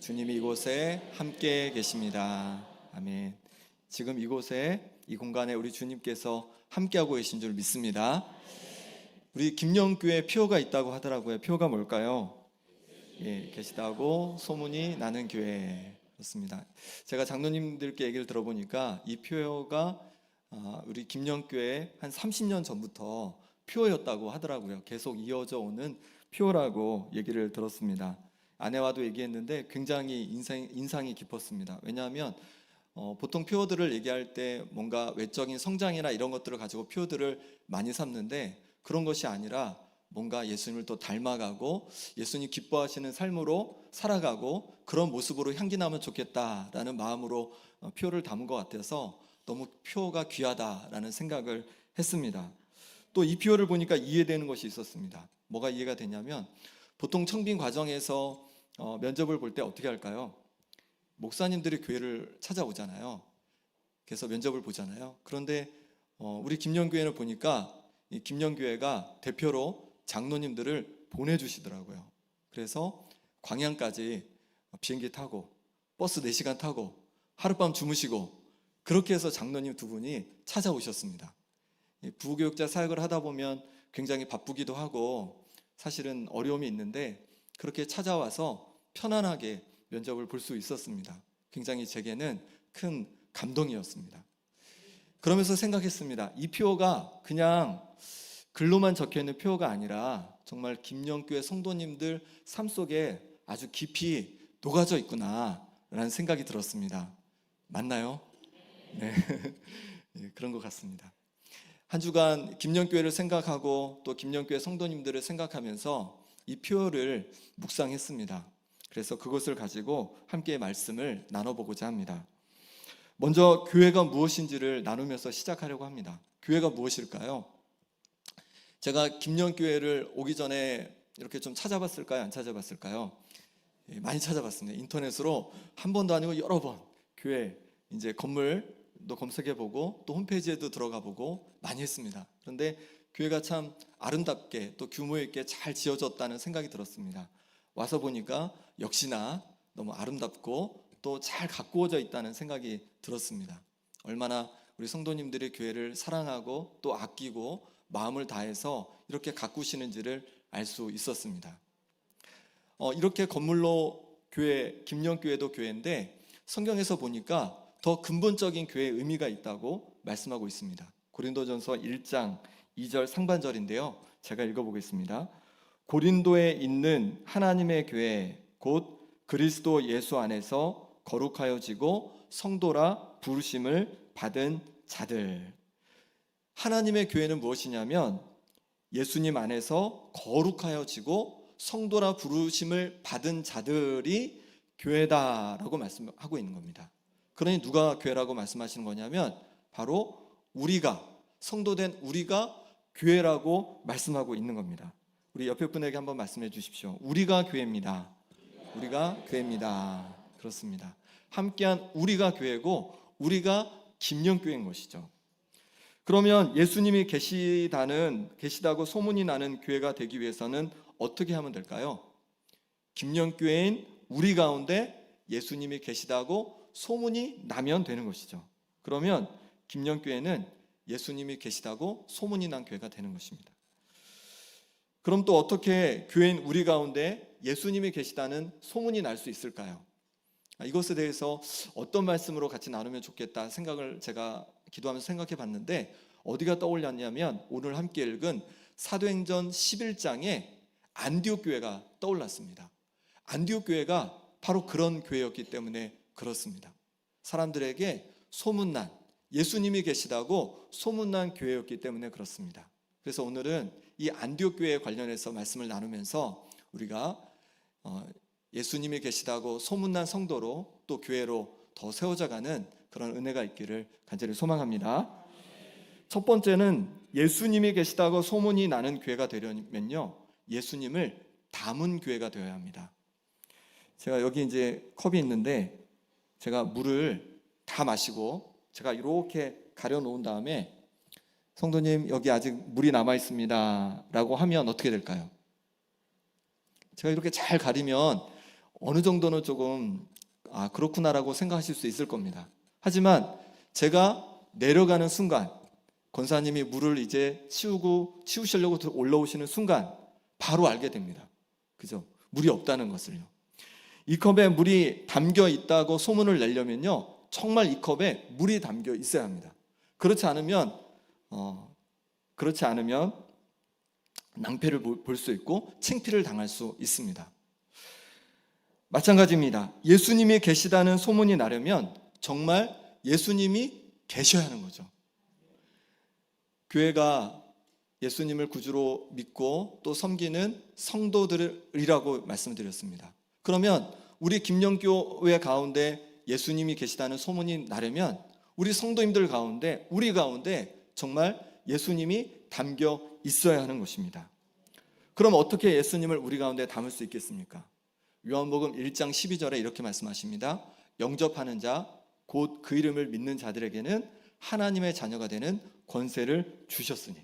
주님이 이곳에 함께 계십니다. 아멘. 지금 이곳에 이 공간에 우리 주님께서 함께하고 계신 줄 믿습니다. 우리 김영교회 표가 있다고 하더라고요. 표가 뭘까요? 예, 계시다고 소문이 나는 교회. 그렇습니다. 제가 장로님들께 얘기를 들어보니까 이 표가 우리 김영교회 한 30년 전부터 표였다고 하더라고요. 계속 이어져 오는 표라고 얘기를 들었습니다. 아내와도 얘기했는데 굉장히 인상이 깊었습니다. 왜냐하면 보통 표들을 얘기할 때 뭔가 외적인 성장이나 이런 것들을 가지고 표들을 많이 삼는데 그런 것이 아니라 뭔가 예수님을 또 닮아가고 예수님 기뻐하시는 삶으로 살아가고 그런 모습으로 향기 나면 좋겠다라는 마음으로 표를 담은 것 같아서 너무 표가 귀하다라는 생각을 했습니다. 또 이 표를 보니까 이해되는 것이 있었습니다. 뭐가 이해가 되냐면 보통 청빙 과정에서 면접을 볼 때 어떻게 할까요? 목사님들이 교회를 찾아오잖아요. 그래서 면접을 보잖아요. 그런데 우리 김영교회를 보니까 이 김영교회가 대표로 장로님들을 보내주시더라고요. 그래서 광양까지 비행기 타고 버스 4시간 타고 하룻밤 주무시고 그렇게 해서 장로님 두 분이 찾아오셨습니다. 부교육자 사역을 하다 보면 굉장히 바쁘기도 하고 사실은 어려움이 있는데 그렇게 찾아와서 편안하게 면접을 볼 수 있었습니다. 굉장히 제게는 큰 감동이었습니다. 그러면서 생각했습니다. 이 표가 그냥 글로만 적혀있는 표가 아니라 정말 김영교회 성도님들 삶 속에 아주 깊이 녹아져 있구나 라는 생각이 들었습니다. 맞나요? 네, 네, 그런 것 같습니다. 한 주간 김영교회를 생각하고 또 김영교회 성도님들을 생각하면서 이 표를 묵상했습니다. 그래서 그것을 가지고 함께 말씀을 나눠보고자 합니다. 먼저 교회가 무엇인지를 나누면서 시작하려고 합니다. 교회가 무엇일까요? 제가 김영교회를 오기 전에 이렇게 좀 찾아봤을까요? 안 찾아봤을까요? 예, 많이 찾아봤습니다. 인터넷으로 한 번도 아니고 여러 번 교회 이제 건물도 검색해보고 또 홈페이지에도 들어가보고 많이 했습니다. 그런데 교회가 참 아름답게 또 규모 있게 잘 지어졌다는 생각이 들었습니다. 와서 보니까 역시나 너무 아름답고 또 잘 가꾸어져 있다는 생각이 들었습니다. 얼마나 우리 성도님들이 교회를 사랑하고 또 아끼고 마음을 다해서 이렇게 가꾸시는지를 알 수 있었습니다. 이렇게 건물로 교회, 김영교회도 교회인데 성경에서 보니까 더 근본적인 교회의 의미가 있다고 말씀하고 있습니다. 고린도전서 1장 2절 상반절인데요. 제가 읽어보겠습니다. 고린도에 있는 하나님의 교회 곧 그리스도 예수 안에서 거룩하여지고 성도라 부르심을 받은 자들. 하나님의 교회는 무엇이냐면 예수님 안에서 거룩하여지고 성도라 부르심을 받은 자들이 교회다라고 말씀하고 있는 겁니다. 그러니 누가 교회라고 말씀하시는 거냐면 바로 우리가, 성도된 우리가 교회라고 말씀하고 있는 겁니다. 우리 옆에 분에게 한번 말씀해 주십시오. 우리가 교회입니다. 우리가 교회입니다. 그렇습니다. 함께한 우리가 교회고 우리가 김영교회인 것이죠. 그러면 예수님이 계시다고 소문이 나는 교회가 되기 위해서는 어떻게 하면 될까요? 김영교회인 우리 가운데 예수님이 계시다고 소문이 나면 되는 것이죠. 그러면 김영교회는 예수님이 계시다고 소문이 난 교회가 되는 것입니다. 그럼 또 어떻게 교회인 우리 가운데 예수님이 계시다는 소문이 날 수 있을까요? 이것에 대해서 어떤 말씀으로 같이 나누면 좋겠다 생각을 제가 기도하면서 생각해 봤는데, 어디가 떠올랐냐면 오늘 함께 읽은 사도행전 11장에 안디옥 교회가 떠올랐습니다. 안디옥 교회가 바로 그런 교회였기 때문에 그렇습니다. 사람들에게 소문난, 예수님이 계시다고 소문난 교회였기 때문에 그렇습니다. 그래서 오늘은 이 안디옥 교회에 관련해서 말씀을 나누면서 우리가 예수님이 계시다고 소문난 성도로 또 교회로 더 세워져가는 그런 은혜가 있기를 간절히 소망합니다. 첫 번째는 예수님이 계시다고 소문이 나는 교회가 되려면요, 예수님을 담은 교회가 되어야 합니다. 제가 여기 이제 컵이 있는데 제가 물을 다 마시고 제가 이렇게 가려 놓은 다음에 성도님 여기 아직 물이 남아 있습니다 라고 하면 어떻게 될까요? 제가 이렇게 잘 가리면 어느 정도는 조금 그렇구나라고 생각하실 수 있을 겁니다. 하지만 제가 내려가는 순간, 권사님이 물을 이제 치우시려고 올라오시는 순간 바로 알게 됩니다. 그죠? 물이 없다는 것을요. 이 컵에 물이 담겨 있다고 소문을 내려면요, 정말 이 컵에 물이 담겨 있어야 합니다. 그렇지 않으면 낭패를 볼 수 있고 창피를 당할 수 있습니다. 마찬가지입니다. 예수님이 계시다는 소문이 나려면 정말 예수님이 계셔야 하는 거죠. 교회가 예수님을 구주로 믿고 또 섬기는 성도들이라고 말씀드렸습니다. 그러면 우리 김영교회 가운데 예수님이 계시다는 소문이 나려면 우리 성도님들 가운데, 우리 가운데 정말 예수님이 담겨 있어야 하는 것입니다. 그럼 어떻게 예수님을 우리 가운데 담을 수 있겠습니까? 요한복음 1장 12절에 이렇게 말씀하십니다. 영접하는 자, 곧 그 이름을 믿는 자들에게는 하나님의 자녀가 되는 권세를 주셨으니.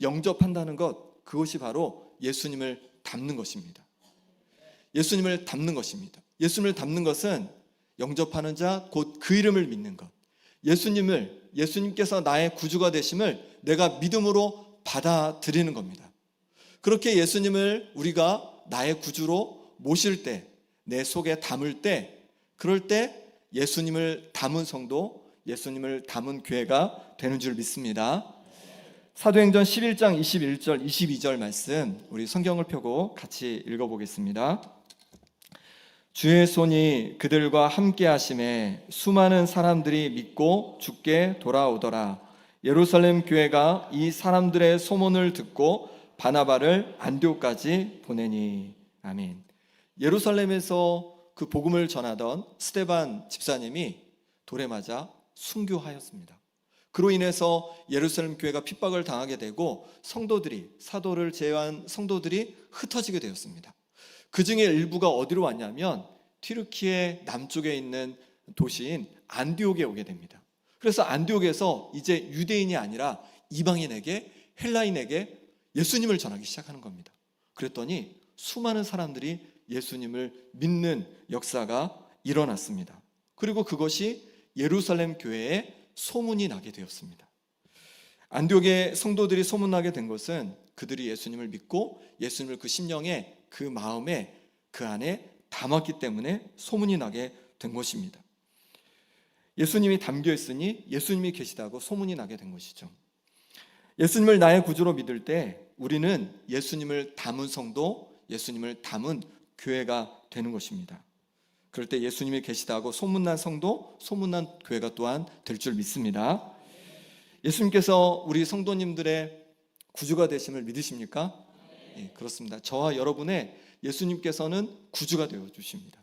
영접한다는 것, 그것이 바로 예수님을 담는 것입니다. 예수님을 담는 것입니다. 예수님을 담는 것은 영접하는 자, 곧 그 이름을 믿는 것. 예수님께서 나의 구주가 되심을 내가 믿음으로 받아들이는 겁니다. 그렇게 예수님을 우리가 나의 구주로 모실 때, 내 속에 담을 때, 그럴 때 예수님을 담은 성도, 예수님을 담은 교회가 되는 줄 믿습니다. 사도행전 11장 21절, 22절 말씀 우리 성경을 펴고 같이 읽어보겠습니다. 주의 손이 그들과 함께 하심에 수많은 사람들이 믿고 주께 돌아오더라. 예루살렘 교회가 이 사람들의 소문을 듣고 바나바를 안디옥까지 보내니. 아멘. 예루살렘에서 그 복음을 전하던 스데반 집사님이 돌에 맞아 순교하였습니다. 그로 인해서 예루살렘 교회가 핍박을 당하게 되고 성도들이, 사도를 제외한 성도들이 흩어지게 되었습니다. 그 중에 일부가 어디로 왔냐면 튀르키예 남쪽에 있는 도시인 안디옥에 오게 됩니다. 그래서 안디옥에서 이제 유대인이 아니라 이방인에게, 헬라인에게 예수님을 전하기 시작하는 겁니다. 그랬더니 수많은 사람들이 예수님을 믿는 역사가 일어났습니다. 그리고 그것이 예루살렘 교회에 소문이 나게 되었습니다. 안디옥의 성도들이 소문나게 된 것은 그들이 예수님을 믿고 예수님을 그 심령에, 그 마음에, 그 안에 담았기 때문에 소문이 나게 된 것입니다. 예수님이 담겨 있으니 예수님이 계시다고 소문이 나게 된 것이죠. 예수님을 나의 구주로 믿을 때 우리는 예수님을 담은 성도, 예수님을 담은 교회가 되는 것입니다. 그럴 때 예수님이 계시다고 소문난 성도, 소문난 교회가 또한 될 줄 믿습니다. 예수님께서 우리 성도님들의 구주가 되심을 믿으십니까? 네, 그렇습니다. 저와 여러분의 예수님께서는 구주가 되어 주십니다.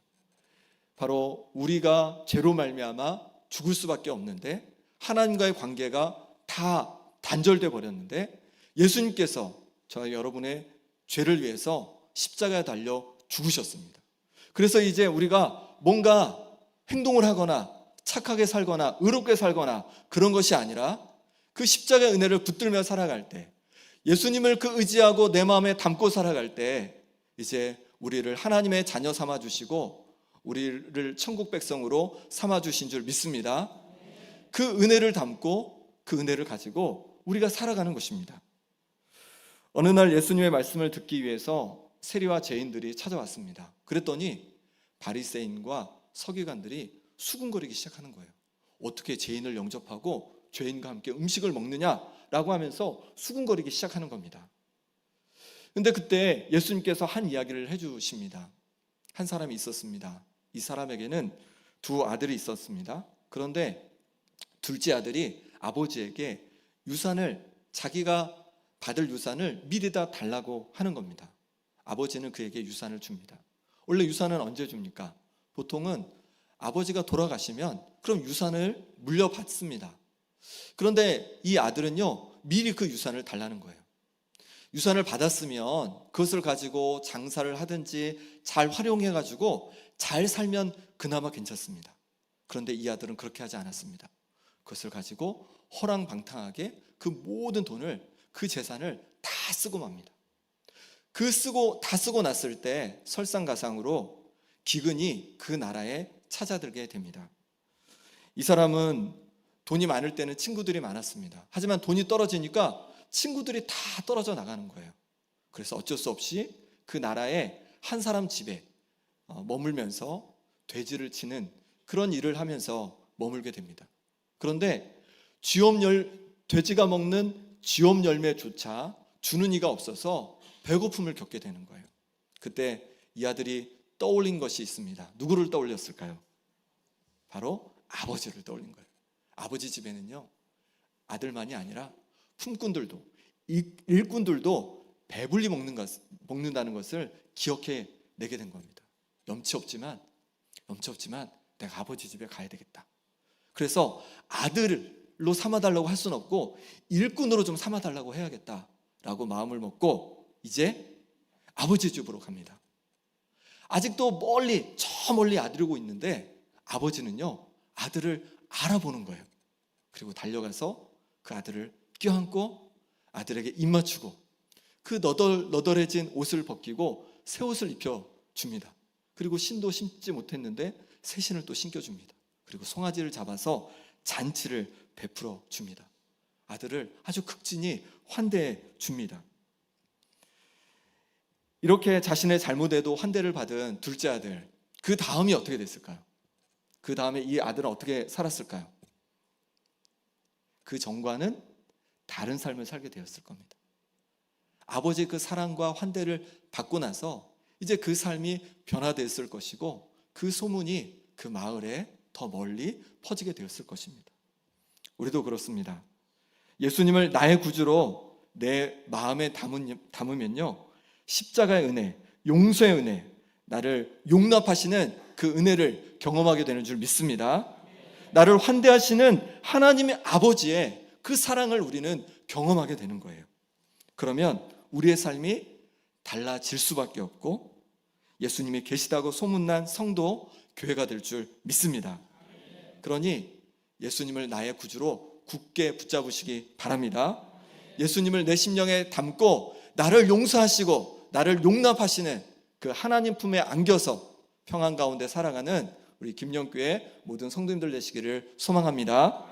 바로 우리가 죄로 말미암아 죽을 수밖에 없는데, 하나님과의 관계가 다 단절돼 버렸는데 예수님께서 저와 여러분의 죄를 위해서 십자가에 달려 죽으셨습니다. 그래서 이제 우리가 뭔가 행동을 하거나 착하게 살거나 의롭게 살거나 그런 것이 아니라 그 십자가의 은혜를 붙들며 살아갈 때, 예수님을 그 의지하고 내 마음에 담고 살아갈 때 이제 우리를 하나님의 자녀 삼아 주시고 우리를 천국 백성으로 삼아 주신 줄 믿습니다. 그 은혜를 담고 그 은혜를 가지고 우리가 살아가는 것입니다. 어느 날 예수님의 말씀을 듣기 위해서 세리와 죄인들이 찾아왔습니다. 그랬더니 바리새인과 서기관들이 수군거리기 시작하는 거예요. 어떻게 죄인을 영접하고 죄인과 함께 음식을 먹느냐라고 하면서 수군거리기 시작하는 겁니다. 근데 그때 예수님께서 한 이야기를 해주십니다. 한 사람이 있었습니다. 이 사람에게는 두 아들이 있었습니다. 그런데 둘째 아들이 아버지에게 유산을, 자기가 받을 유산을 미리 다 달라고 하는 겁니다. 아버지는 그에게 유산을 줍니다. 원래 유산은 언제 줍니까? 보통은 아버지가 돌아가시면 그럼 유산을 물려받습니다. 그런데 이 아들은요, 미리 그 유산을 달라는 거예요. 유산을 받았으면 그것을 가지고 장사를 하든지 잘 활용해가지고 잘 살면 그나마 괜찮습니다. 그런데 이 아들은 그렇게 하지 않았습니다. 그것을 가지고 허랑방탕하게 그 모든 돈을, 그 재산을 다 쓰고 맙니다. 다 쓰고 났을 때 설상가상으로 기근이 그 나라에 찾아들게 됩니다. 이 사람은 돈이 많을 때는 친구들이 많았습니다. 하지만 돈이 떨어지니까 친구들이 다 떨어져 나가는 거예요. 그래서 어쩔 수 없이 그 나라의 한 사람 집에 머물면서 돼지를 치는 그런 일을 하면서 머물게 됩니다. 그런데 돼지가 먹는 쥐엄 열매조차 주는 이가 없어서 배고픔을 겪게 되는 거예요. 그때 이 아들이 떠올린 것이 있습니다. 누구를 떠올렸을까요? 바로 아버지를 떠올린 거예요. 아버지 집에는요, 아들만이 아니라 품꾼들도, 일꾼들도 배불리 먹는다는 것을 기억해 내게 된 겁니다. 염치 없지만 내가 아버지 집에 가야 되겠다. 그래서 아들로 삼아달라고 할 수는 없고 일꾼으로 좀 삼아달라고 해야겠다라고 마음을 먹고 이제 아버지 집으로 갑니다. 아직도 저 멀리 아들이고 있는데 아버지는요, 아들을 알아보는 거예요. 그리고 달려가서 그 아들을 껴안고 아들에게 입 맞추고 그 너덜너덜해진 옷을 벗기고 새 옷을 입혀줍니다. 그리고 신도 신지 못했는데 새 신을 또 신겨줍니다. 그리고 송아지를 잡아서 잔치를 베풀어 줍니다. 아들을 아주 극진히 환대해 줍니다. 이렇게 자신의 잘못에도 환대를 받은 둘째 아들, 그 다음이 어떻게 됐을까요? 그 다음에 이 아들은 어떻게 살았을까요? 그 전과는 다른 삶을 살게 되었을 겁니다. 아버지의 그 사랑과 환대를 받고 나서 이제 그 삶이 변화됐을 것이고 그 소문이 그 마을에 더 멀리 퍼지게 되었을 것입니다. 우리도 그렇습니다. 예수님을 나의 구주로 내 마음에 담으면요, 십자가의 은혜, 용서의 은혜, 나를 용납하시는 그 은혜를 경험하게 되는 줄 믿습니다. 나를 환대하시는 하나님의 아버지의 그 사랑을 우리는 경험하게 되는 거예요. 그러면 우리의 삶이 달라질 수밖에 없고 예수님이 계시다고 소문난 성도, 교회가 될 줄 믿습니다. 그러니 예수님을 나의 구주로 굳게 붙잡으시기 바랍니다. 예수님을 내 심령에 담고 나를 용서하시고 나를 용납하시는 그 하나님 품에 안겨서 평안 가운데 살아가는 우리 김영교회 모든 성도님들 되시기를 소망합니다.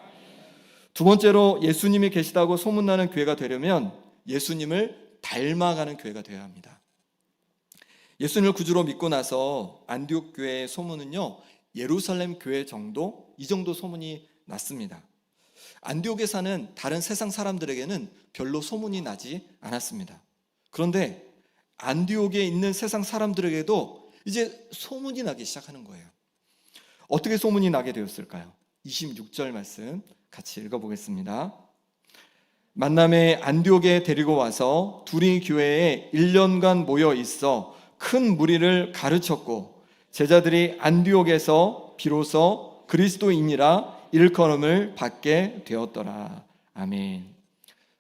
두 번째로 예수님이 계시다고 소문나는 교회가 되려면 예수님을 닮아가는 교회가 되어야 합니다. 예수님을 구주로 믿고 나서 안디옥 교회의 소문은요, 예루살렘 교회 정도, 이 정도 소문이 났습니다. 안디옥에 사는 다른 세상 사람들에게는 별로 소문이 나지 않았습니다. 그런데 안디옥에 있는 세상 사람들에게도 이제 소문이 나기 시작하는 거예요. 어떻게 소문이 나게 되었을까요? 26절 말씀 같이 읽어보겠습니다. 만남에 안디옥에 데리고 와서 둘이 교회에 1년간 모여 있어 큰 무리를 가르쳤고 제자들이 안디옥에서 비로소 그리스도인이라 일컬음을 받게 되었더라. 아멘.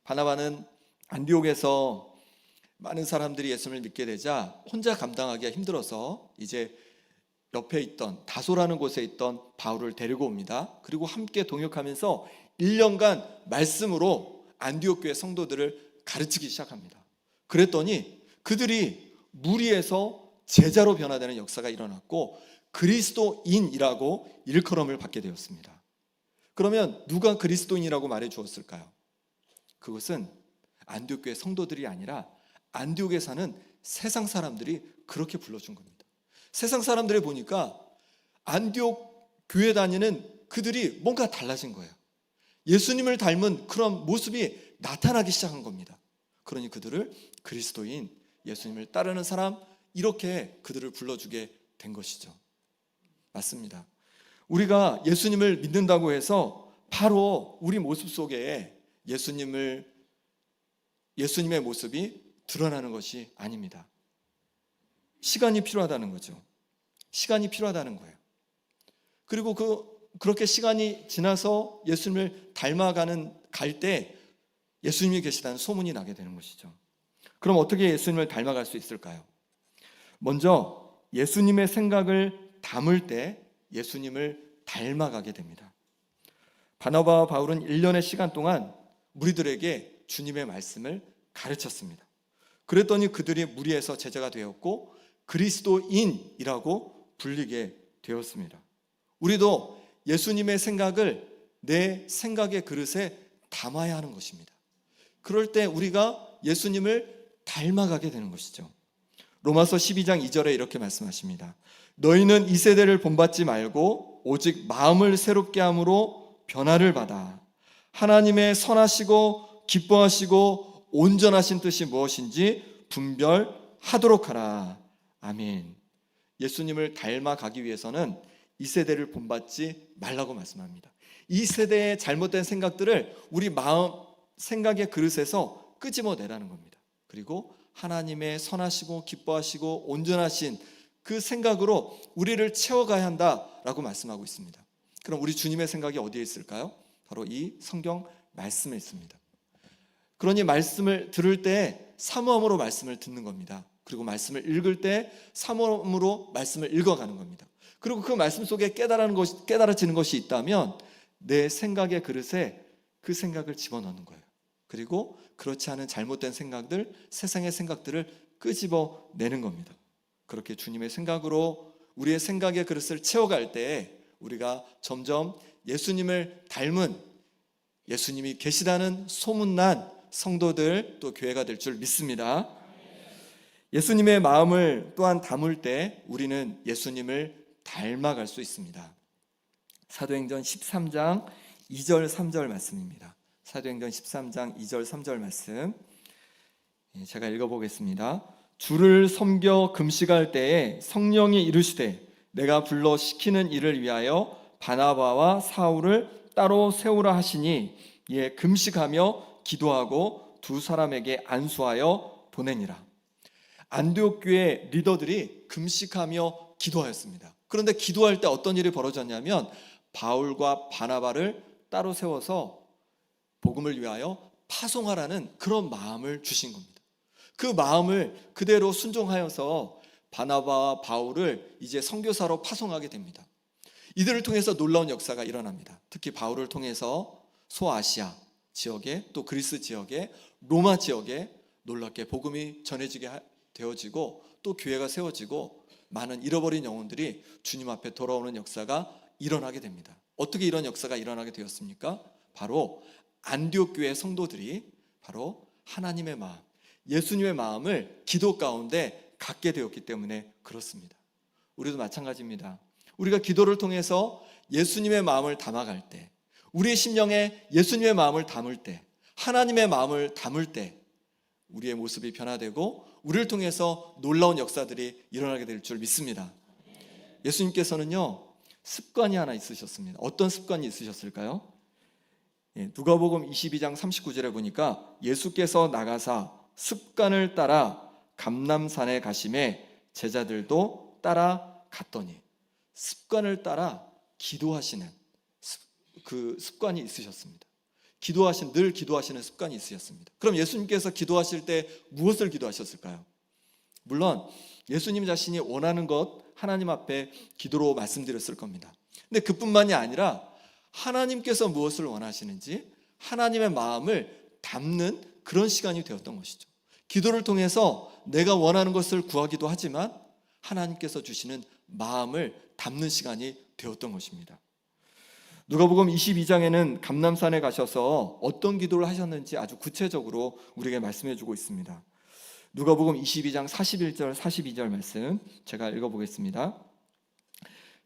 바나바는 안디옥에서 많은 사람들이 예수님을 믿게 되자 혼자 감당하기가 힘들어서 이제 옆에 있던 다소라는 곳에 있던 바울을 데리고 옵니다. 그리고 함께 동역하면서 1년간 말씀으로 안디옥 교회 성도들을 가르치기 시작합니다. 그랬더니 그들이 무리에서 제자로 변화되는 역사가 일어났고 그리스도인이라고 일컬음을 받게 되었습니다. 그러면 누가 그리스도인이라고 말해 주었을까요? 그것은 안디옥 교회 성도들이 아니라 안디옥에 사는 세상 사람들이 그렇게 불러준 겁니다. 세상 사람들이 보니까 안디옥 교회 다니는 그들이 뭔가 달라진 거예요. 예수님을 닮은 그런 모습이 나타나기 시작한 겁니다. 그러니 그들을 그리스도인, 예수님을 따르는 사람, 이렇게 그들을 불러주게 된 것이죠. 맞습니다. 우리가 예수님을 믿는다고 해서 바로 우리 모습 속에 예수님의 모습이 드러나는 것이 아닙니다. 시간이 필요하다는 거죠. 시간이 필요하다는 거예요. 그리고 그렇게 시간이 지나서 예수님을 갈 때 예수님이 계시다는 소문이 나게 되는 것이죠. 그럼 어떻게 예수님을 닮아갈 수 있을까요? 먼저 예수님의 생각을 담을 때 예수님을 닮아가게 됩니다. 바나바와 바울은 1년의 시간 동안 무리들에게 주님의 말씀을 가르쳤습니다. 그랬더니 그들이 무리에서 제자가 되었고 그리스도인이라고 불리게 되었습니다. 우리도 예수님의 생각을 내 생각의 그릇에 담아야 하는 것입니다. 그럴 때 우리가 예수님을 닮아가게 되는 것이죠. 로마서 12장 2절에 이렇게 말씀하십니다. 너희는 이 세대를 본받지 말고 오직 마음을 새롭게 함으로 변화를 받아 하나님의 선하시고 기뻐하시고 온전하신 뜻이 무엇인지 분별하도록 하라. 아멘. 예수님을 닮아가기 위해서는 이 세대를 본받지 말라고 말씀합니다. 이 세대의 잘못된 생각들을 우리 마음, 생각의 그릇에서 끄집어내라는 겁니다. 그리고 하나님의 선하시고 기뻐하시고 온전하신 그 생각으로 우리를 채워가야 한다라고 말씀하고 있습니다. 그럼 우리 주님의 생각이 어디에 있을까요? 바로 이 성경 말씀에 있습니다. 그러니 말씀을 들을 때 사모함으로 말씀을 듣는 겁니다. 그리고 말씀을 읽을 때 사모함으로 말씀을 읽어가는 겁니다. 그리고 그 말씀 속에 깨달아지는 것이 있다면 내 생각의 그릇에 그 생각을 집어넣는 거예요. 그리고 그렇지 않은 잘못된 생각들, 세상의 생각들을 끄집어내는 겁니다. 그렇게 주님의 생각으로 우리의 생각의 그릇을 채워갈 때 우리가 점점 예수님을 닮은, 예수님이 계시다는 소문난 성도들, 또 교회가 될 줄 믿습니다. 예수님의 마음을 또한 담을 때 우리는 예수님을 닮아갈 수 있습니다. 사도행전 13장 2절 3절 말씀입니다. 사도행전 13장 2절 3절 말씀 제가 읽어보겠습니다. 주를 섬겨 금식할 때에 성령이 이르시되 내가 불러 시키는 일을 위하여 바나바와 사울을 따로 세우라 하시니 이에 금식하며 기도하고 두 사람에게 안수하여 보내니라. 안디옥 교회 리더들이 금식하며 기도하였습니다. 그런데 기도할 때 어떤 일이 벌어졌냐면 바울과 바나바를 따로 세워서 복음을 위하여 파송하라는 그런 마음을 주신 겁니다. 그 마음을 그대로 순종하여서 바나바와 바울을 이제 선교사로 파송하게 됩니다. 이들을 통해서 놀라운 역사가 일어납니다. 특히 바울을 통해서 소아시아 지역에, 또 그리스 지역에, 로마 지역에 놀랍게 복음이 전해지게 되어지고 또 교회가 세워지고 많은 잃어버린 영혼들이 주님 앞에 돌아오는 역사가 일어나게 됩니다. 어떻게 이런 역사가 일어나게 되었습니까? 바로 안디옥 교회 성도들이 바로 하나님의 마음, 예수님의 마음을 기도 가운데 갖게 되었기 때문에 그렇습니다. 우리도 마찬가지입니다. 우리가 기도를 통해서 예수님의 마음을 담아갈 때, 우리의 심령에 예수님의 마음을 담을 때, 하나님의 마음을 담을 때 우리의 모습이 변화되고 우리를 통해서 놀라운 역사들이 일어나게 될 줄 믿습니다. 예수님께서는요, 습관이 하나 있으셨습니다. 어떤 습관이 있으셨을까요? 누가복음 22장 39절에 보니까 예수께서 나가사 습관을 따라 감람산에 가심에 제자들도 따라 갔더니, 습관을 따라 기도하시는 그 습관이 있으셨습니다. 늘 기도하시는 습관이 있으셨습니다. 그럼 예수님께서 기도하실 때 무엇을 기도하셨을까요? 물론 예수님 자신이 원하는 것 하나님 앞에 기도로 말씀드렸을 겁니다. 근데 그뿐만이 아니라 하나님께서 무엇을 원하시는지 하나님의 마음을 담는 그런 시간이 되었던 것이죠. 기도를 통해서 내가 원하는 것을 구하기도 하지만 하나님께서 주시는 마음을 담는 시간이 되었던 것입니다. 누가복음 22장에는 감람산에 가셔서 어떤 기도를 하셨는지 아주 구체적으로 우리에게 말씀해 주고 있습니다. 누가복음 22장 41절 42절 말씀 제가 읽어보겠습니다.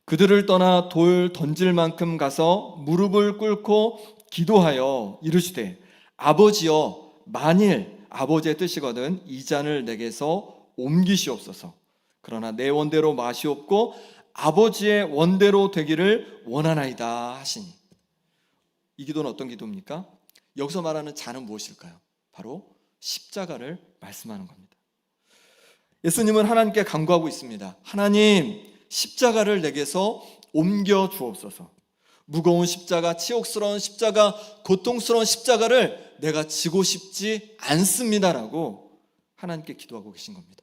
그들을 떠나 돌 던질 만큼 가서 무릎을 꿇고 기도하여 이르시되 아버지여 만일 아버지의 뜻이거든 이 잔을 내게서 옮기시옵소서. 그러나 내 원대로 마시옵고 아버지의 원대로 되기를 원하나이다 하시니. 이 기도는 어떤 기도입니까? 여기서 말하는 잔은 무엇일까요? 바로 십자가를 말씀하는 겁니다. 예수님은 하나님께 간구하고 있습니다. 하나님, 십자가를 내게서 옮겨 주옵소서. 무거운 십자가, 치욕스러운 십자가, 고통스러운 십자가를 내가 지고 싶지 않습니다라고 하나님께 기도하고 계신 겁니다.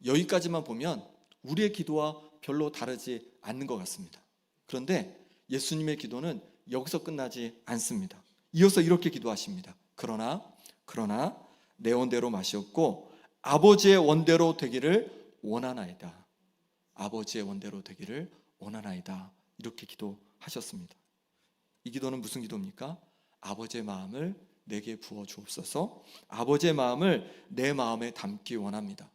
여기까지만 보면 우리의 기도와 별로 다르지 않는 것 같습니다. 그런데 예수님의 기도는 여기서 끝나지 않습니다. 이어서 이렇게 기도하십니다. 그러나 내 원대로 마시옵고 아버지의 원대로 되기를 원하나이다. 아버지의 원대로 되기를 원하나이다. 이렇게 기도하셨습니다. 이 기도는 무슨 기도입니까? 아버지의 마음을 내게 부어 주옵소서. 아버지의 마음을 내 마음에 담기 원합니다.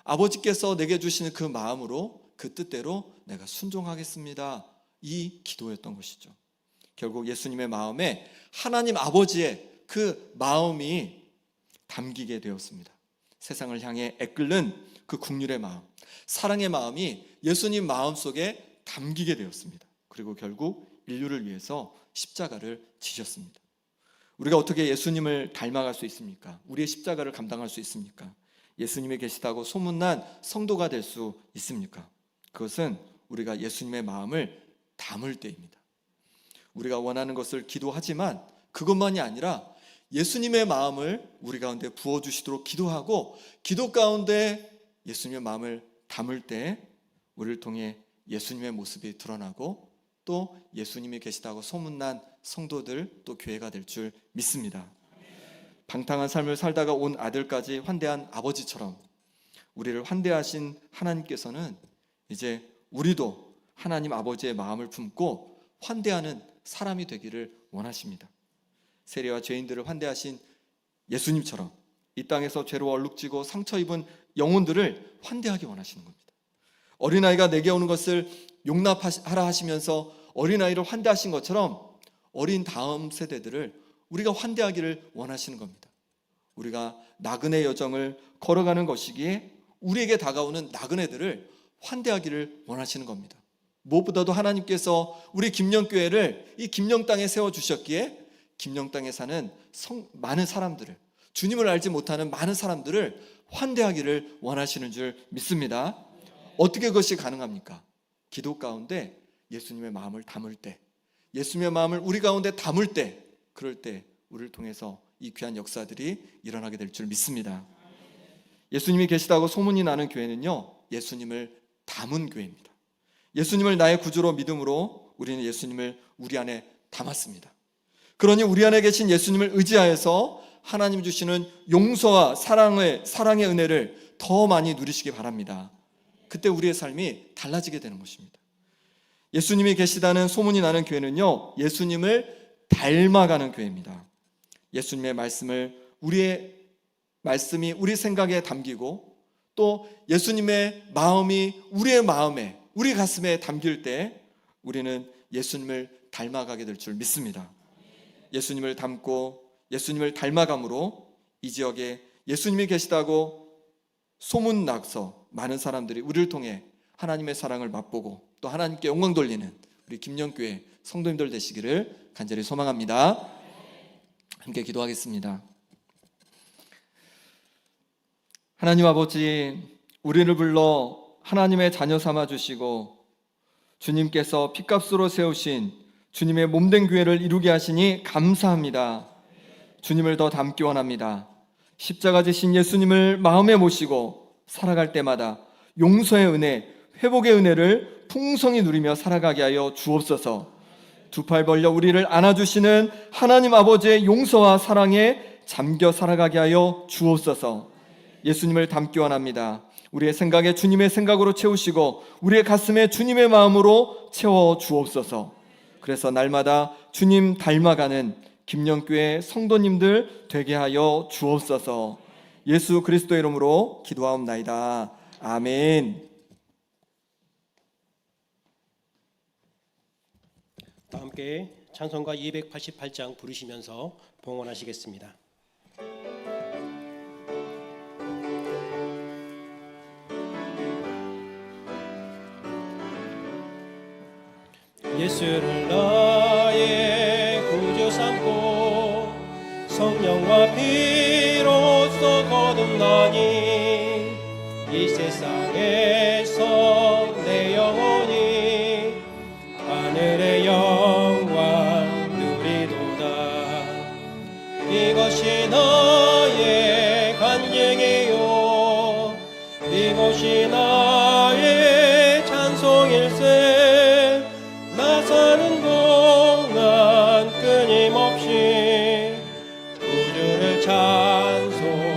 아버지께서 내게 주시는 그 마음으로 그 뜻대로 내가 순종하겠습니다. 이 기도였던 것이죠. 결국 예수님의 마음에 하나님 아버지의 그 마음이 담기게 되었습니다. 세상을 향해 애끓는 그 긍휼의 마음, 사랑의 마음이 예수님 마음속에 담기게 되었습니다. 그리고 결국 인류를 위해서 십자가를 지셨습니다. 우리가 어떻게 예수님을 닮아갈 수 있습니까? 우리의 십자가를 감당할 수 있습니까? 예수님이 계시다고 소문난 성도가 될 수 있습니까? 그것은 우리가 예수님의 마음을 담을 때입니다. 우리가 원하는 것을 기도하지만 그것만이 아니라 예수님의 마음을 우리 가운데 부어주시도록 기도하고 기도 가운데 예수님의 마음을 담을 때 우리를 통해 예수님의 모습이 드러나고 또 예수님이 계시다고 소문난 성도들 또 교회가 될 줄 믿습니다. 방탕한 삶을 살다가 온 아들까지 환대한 아버지처럼 우리를 환대하신 하나님께서는 이제 우리도 하나님 아버지의 마음을 품고 환대하는 사람이 되기를 원하십니다. 세리와 죄인들을 환대하신 예수님처럼 이 땅에서 죄로 얼룩지고 상처 입은 영혼들을 환대하기 원하시는 겁니다. 어린아이가 내게 오는 것을 용납하라 하시면서 어린아이를 환대하신 것처럼 어린 다음 세대들을 우리가 환대하기를 원하시는 겁니다. 우리가 나그네 여정을 걸어가는 것이기에 우리에게 다가오는 나그네들을 환대하기를 원하시는 겁니다. 무엇보다도 하나님께서 우리 김영교회를 이 김영 땅에 세워주셨기에 김영 땅에 사는 많은 사람들을, 주님을 알지 못하는 많은 사람들을 환대하기를 원하시는 줄 믿습니다. 어떻게 그것이 가능합니까? 기도 가운데 예수님의 마음을 담을 때, 예수님의 마음을 우리 가운데 담을 때, 그럴 때 우리를 통해서 이 귀한 역사들이 일어나게 될 줄 믿습니다. 예수님이 계시다고 소문이 나는 교회는요, 예수님을 담은 교회입니다. 예수님을 나의 구주로 믿음으로 우리는 예수님을 우리 안에 담았습니다. 그러니 우리 안에 계신 예수님을 의지하여서 하나님 주시는 용서와 사랑의 은혜를 더 많이 누리시기 바랍니다. 그때 우리의 삶이 달라지게 되는 것입니다. 예수님이 계시다는 소문이 나는 교회는요, 예수님을 닮아가는 교회입니다. 예수님의 우리의 말씀이 우리 생각에 담기고 또 예수님의 마음이 우리의 마음에, 우리 가슴에 담길 때 우리는 예수님을 닮아가게 될 줄 믿습니다. 예수님을 닮고 예수님을 닮아감으로 이 지역에 예수님이 계시다고 소문나서 많은 사람들이 우리를 통해 하나님의 사랑을 맛보고 또 하나님께 영광 돌리는 우리 김영교회 성도님들 되시기를 간절히 소망합니다. 함께 기도하겠습니다. 하나님 아버지, 우리를 불러 하나님의 자녀 삼아 주시고 주님께서 핏값으로 세우신 주님의 몸된 교회를 이루게 하시니 감사합니다. 주님을 더 닮기 원합니다. 십자가 지신 예수님을 마음에 모시고 살아갈 때마다 용서의 은혜, 회복의 은혜를 풍성히 누리며 살아가게 하여 주옵소서. 두 팔 벌려 우리를 안아주시는 하나님 아버지의 용서와 사랑에 잠겨 살아가게 하여 주옵소서. 예수님을 닮기 원합니다. 우리의 생각에 주님의 생각으로 채우시고 우리의 가슴에 주님의 마음으로 채워 주옵소서. 그래서 날마다 주님 닮아가는 김영교회 성도님들 되게 하여 주옵소서. 예수 그리스도의 이름으로 기도하옵나이다. 아멘. 다 함께 찬송가 288장 부르시면서 봉헌하시겠습니다. 예수를 나의 구주 삼고 성령과 피로써 거듭나니 이 세상에서 내 영혼이 하늘의 영광 누리도다. 이것이 나의 간증이요 이것이 나의 찬송일세. 나 사는 동안 끊임없이 구주를 찬송하리로다.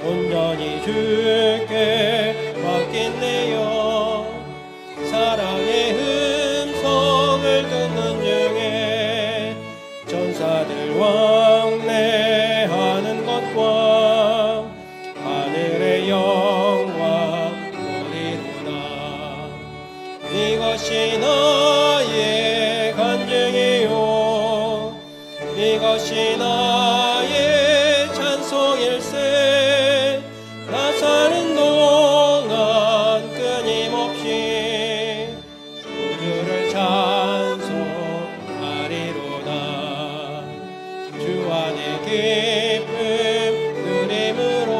온전히 주께 맡긴내요. 사랑의 음성을 듣는 중에 전사들 왕래하는 것과 하늘의 영광 보리로다. 이것이 나의 간증이요 이것이 나의 찬송일세. 나 사는 동안 끊임없이 주를 찬송하리로다. 주 안의 기쁨 누림으로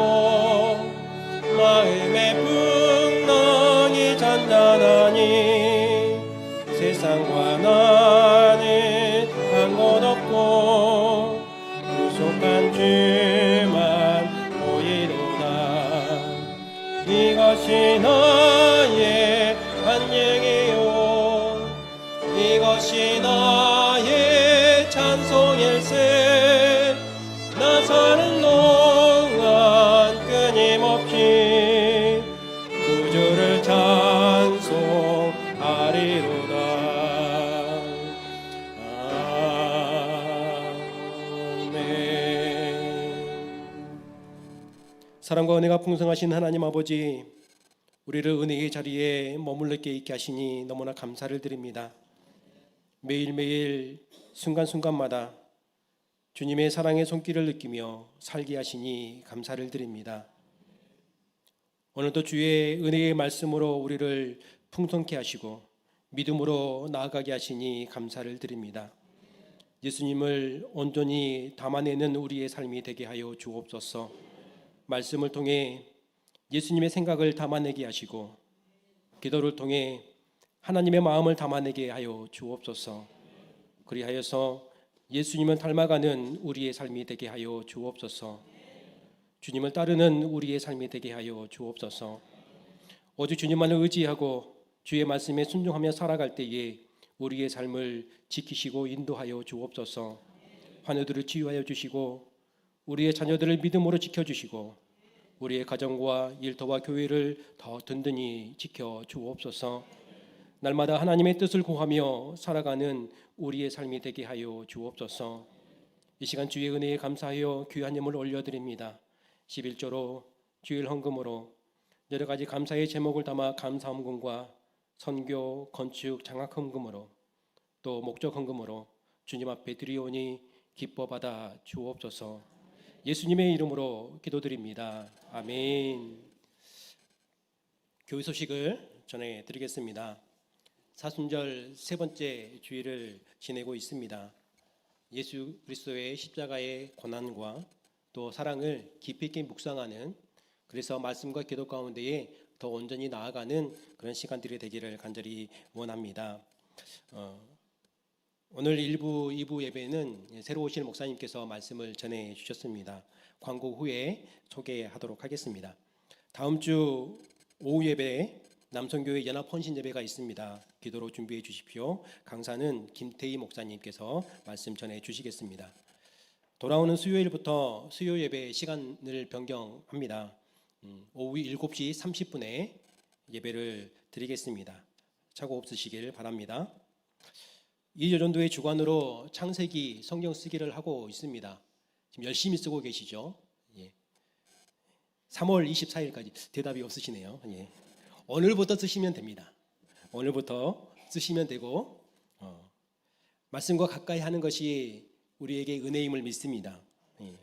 마음의 풍랑이 잔잔하니 세상과 나는 한 곳 없고 구속한 주만 보이로다. 이것이 나의 간증이요 이것이 나의 찬송일세. 나 사는 동안 끊임없이 구주를 찬송하리로다. 사랑과 은혜가 풍성하신 하나님 아버지, 우리를 은혜의 자리에 머물러게 있게 하시니 너무나 감사를 드립니다. 매일매일 순간순간마다 주님의 사랑의 손길을 느끼며 살게 하시니 감사를 드립니다. 오늘도 주의 은혜의 말씀으로 우리를 풍성케 하시고 믿음으로 나아가게 하시니 감사를 드립니다. 예수님을 온전히 담아내는 우리의 삶이 되게 하여 주옵소서. 말씀을 통해 예수님의 생각을 담아내게 하시고 기도를 통해 하나님의 마음을 담아내게 하여 주옵소서. 그리하여서 예수님을 닮아가는 우리의 삶이 되게 하여 주옵소서. 주님을 따르는 우리의 삶이 되게 하여 주옵소서. 오직 주님만을 의지하고 주의 말씀에 순종하며 살아갈 때에 우리의 삶을 지키시고 인도하여 주옵소서. 환우들을 치유하여 주시고 우리의 자녀들을 믿음으로 지켜주시고 우리의 가정과 일터와 교회를 더 든든히 지켜 주옵소서. 날마다 하나님의 뜻을 구하며 살아가는 우리의 삶이 되게 하여 주옵소서. 이 시간 주의 은혜에 감사하여 귀한 예물 올려드립니다. 11조로 주일 헌금으로 여러 가지 감사의 제목을 담아 감사 헌금과 선교, 건축, 장학 헌금으로 또 목적 헌금으로 주님 앞에 드리오니 기뻐 받아 주옵소서. 예수님의 이름으로 기도드립니다. 아멘. 교회 소식을 전해드리겠습니다. 사순절 세 번째 주일을 지내고 있습니다. 예수 그리스도의 십자가의 고난과 또 사랑을 깊이 있게 묵상하는, 그래서 말씀과 기도 가운데에 더 온전히 나아가는 그런 시간들이 되기를 간절히 원합니다. 오늘 1부, 2부 예배는 새로 오신 목사님께서 말씀을 전해 주셨습니다. 광고 후에 소개하도록 하겠습니다. 다음 주 오후 예배에 남성교회 연합 헌신 예배가 있습니다. 기도로 준비해 주십시오. 강사는 김태희 목사님께서 말씀 전해 주시겠습니다. 돌아오는 수요일부터 수요 예배 시간을 변경합니다. 오후 7시 30분에 예배를 드리겠습니다. 착오 없으시길 바랍니다. 이 여전도의 주관으로 창세기 성경 쓰기를 하고 있습니다. 지금 열심히 쓰고 계시죠? 예. 3월 24일까지 대답이 없으시네요. 예. 오늘부터 쓰시면 됩니다. 오늘부터 쓰시면 되고 말씀과 가까이 하는 것이 우리에게 은혜임을 믿습니다. 예.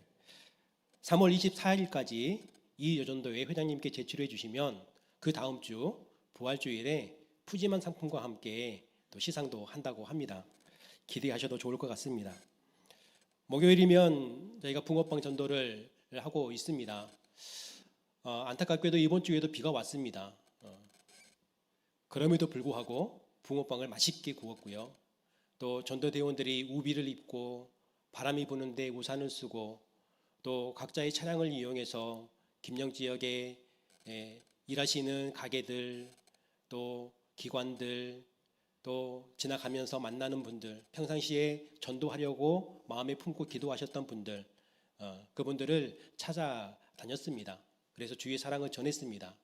3월 24일까지 이 여전도회 회장님께 제출해 주시면 그 다음 주 부활주일에 푸짐한 상품과 함께 또 시상도 한다고 합니다. 기대하셔도 좋을 것 같습니다. 목요일이면 저희가 붕어빵 전도를 하고 있습니다. 안타깝게도 이번 주에도 비가 왔습니다. 그럼에도 불구하고 붕어빵을 맛있게 구웠고요. 또 전도대원들이 우비를 입고 바람이 부는데 우산을 쓰고 또 각자의 차량을 이용해서 김영 지역에 일하시는 가게들 또 기관들 또 지나가면서 만나는 분들 평상시에 전도하려고 마음에 품고 기도하셨던 분들 그분들을 찾아다녔습니다. 그래서 주의 사랑을 전했습니다.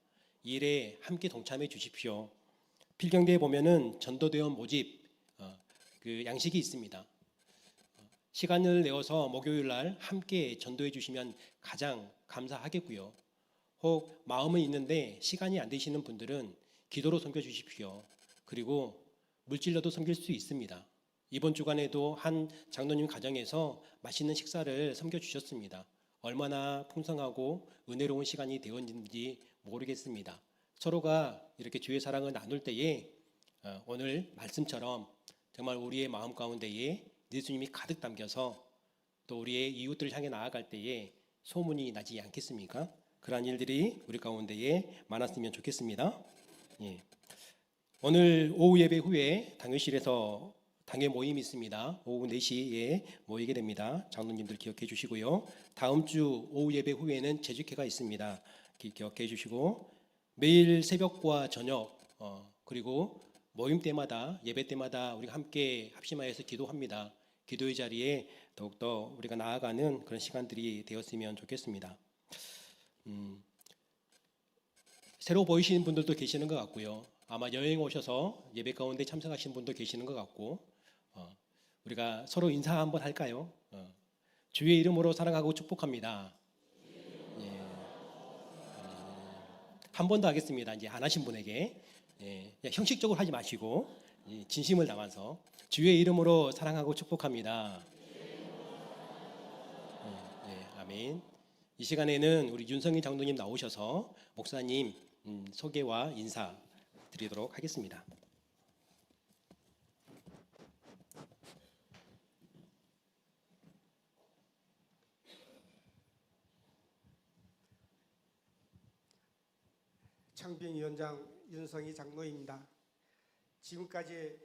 이 일에 함께 동참해 주십시오. 필경대에 보면은 전도대원 모집 그 양식이 있습니다. 시간을 내어서 목요일 날 함께 전도해 주시면 가장 감사하겠고요. 혹 마음은 있는데 시간이 안 되시는 분들은 기도로 섬겨 주십시오. 그리고 물질로도 섬길 수 있습니다. 이번 주간에도 한 장로님 가정에서 맛있는 식사를 섬겨 주셨습니다. 얼마나 풍성하고 은혜로운 시간이 되었는지 모르겠습니다. 서로가 이렇게 주의 사랑을 나눌 때에 오늘 말씀처럼 정말 우리의 마음 가운데에 예수님이 가득 담겨서 또 우리의 이웃들을 향해 나아갈 때에 소문이 나지 않겠습니까? 그러한 일들이 우리 가운데에 많았으면 좋겠습니다. 예. 오늘 오후 예배 후에 당회실에서 당회 모임이 있습니다. 오후 4시에 모이게 됩니다. 장로님들 기억해 주시고요. 다음 주 오후 예배 후에는 제주회가 있습니다. 기억해 주시고 매일 새벽과 저녁 그리고 모임 때마다 예배 때마다 우리가 함께 합심하여서 기도합니다. 기도의 자리에 더욱더 우리가 나아가는 그런 시간들이 되었으면 좋겠습니다. 새로 보이시는 분들도 계시는 것 같고요. 아마 여행 오셔서 예배 가운데 참석하신 분도 계시는 것 같고 우리가 서로 인사 한번 할까요? 주의 이름으로 사랑하고 축복합니다. 예. 한 번 더 하겠습니다. 이제 안 하신 분에게 형식적으로 하지 마시고 진심을 담아서 주의 이름으로 사랑하고 축복합니다. 아멘. 이 시간에는 우리 윤성희 장로님 나오셔서 목사님 소개와 인사 드리도록 하겠습니다. 청빙위원장 윤성희 장로입니다. 지금까지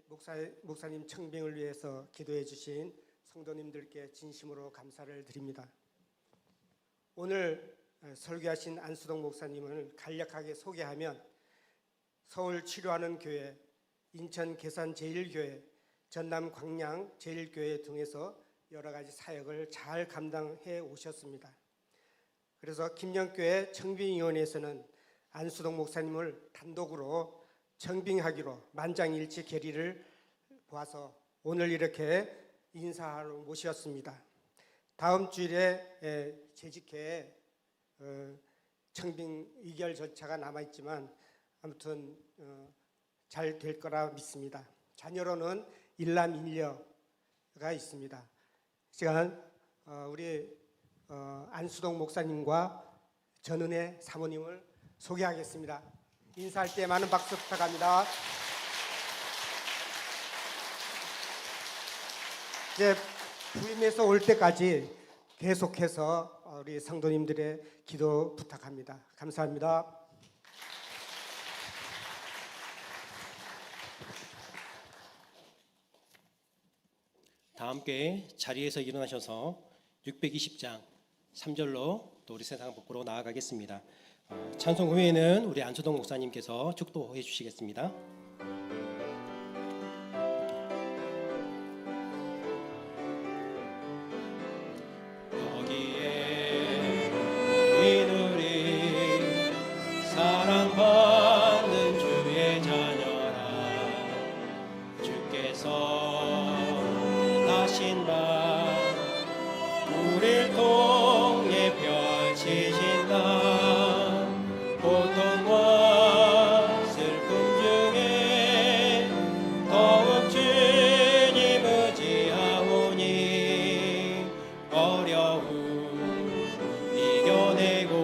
목사님 청빙을 위해서 기도해 주신 성도님들께 진심으로 감사를 드립니다. 오늘 설교하신 안수동 목사님을 간략하게 소개하면 서울 치료하는 교회, 인천 계산 제일교회, 전남 광양 제일교회 등에서 여러 가지 사역을 잘 감당해 오셨습니다. 그래서 김영교회 청빙위원회에서는 안수동 목사님을 단독으로 청빙하기로 만장일치 결의를 보아서 오늘 이렇게 인사하러 모셨습니다. 다음 주일에 재직회 청빙 의결 절차가 남아있지만 아무튼 잘 될 거라 믿습니다. 자녀로는 일남일녀가 있습니다. 시간 우리 안수동 목사님과 전은혜 사모님을 소개하겠습니다. 인사할 때 많은 박수 부탁합니다. 이제 부임해서 올 때까지 계속해서 우리 성도님들의 기도 부탁합니다. 감사합니다. 다 함께 자리에서 일어나셔서 620장 3절로 또 우리 세상 밖으로 나아가겠습니다. 찬송 후에는 우리 안수동 목사님께서 축도해 주시겠습니다. 여기에 이누리 사랑받는 주의 자녀라 우릴 통해 펼치신 나 고통과 슬픔 중에 더욱 주님 의지하오니 어려움 이겨내고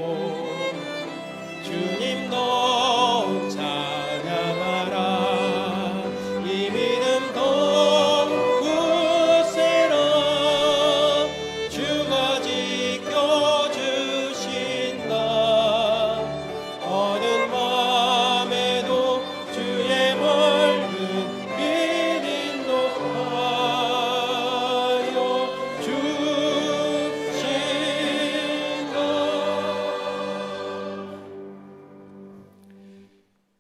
주님 더욱 찬양하라. 이 믿음 더욱 굳세라. 주가 지켜주신다. 어느 맘에도 주의 밝은 빛 인도하여 주신다.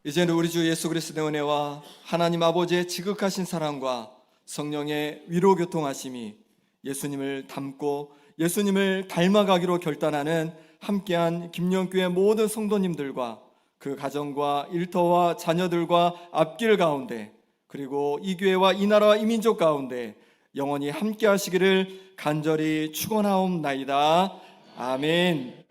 이제는 우리 주 예수 그리스도의 은혜와 하나님 아버지의 지극하신 사랑과 성령의 위로 교통하심이 예수님을 닮고 예수님을 닮아가기로 결단하는 함께한 김영교회 모든 성도님들과 그 가정과 일터와 자녀들과 앞길 가운데 그리고 이 교회와 이 나라와 이 민족 가운데 영원히 함께 하시기를 간절히 축원하옵나이다. 아멘.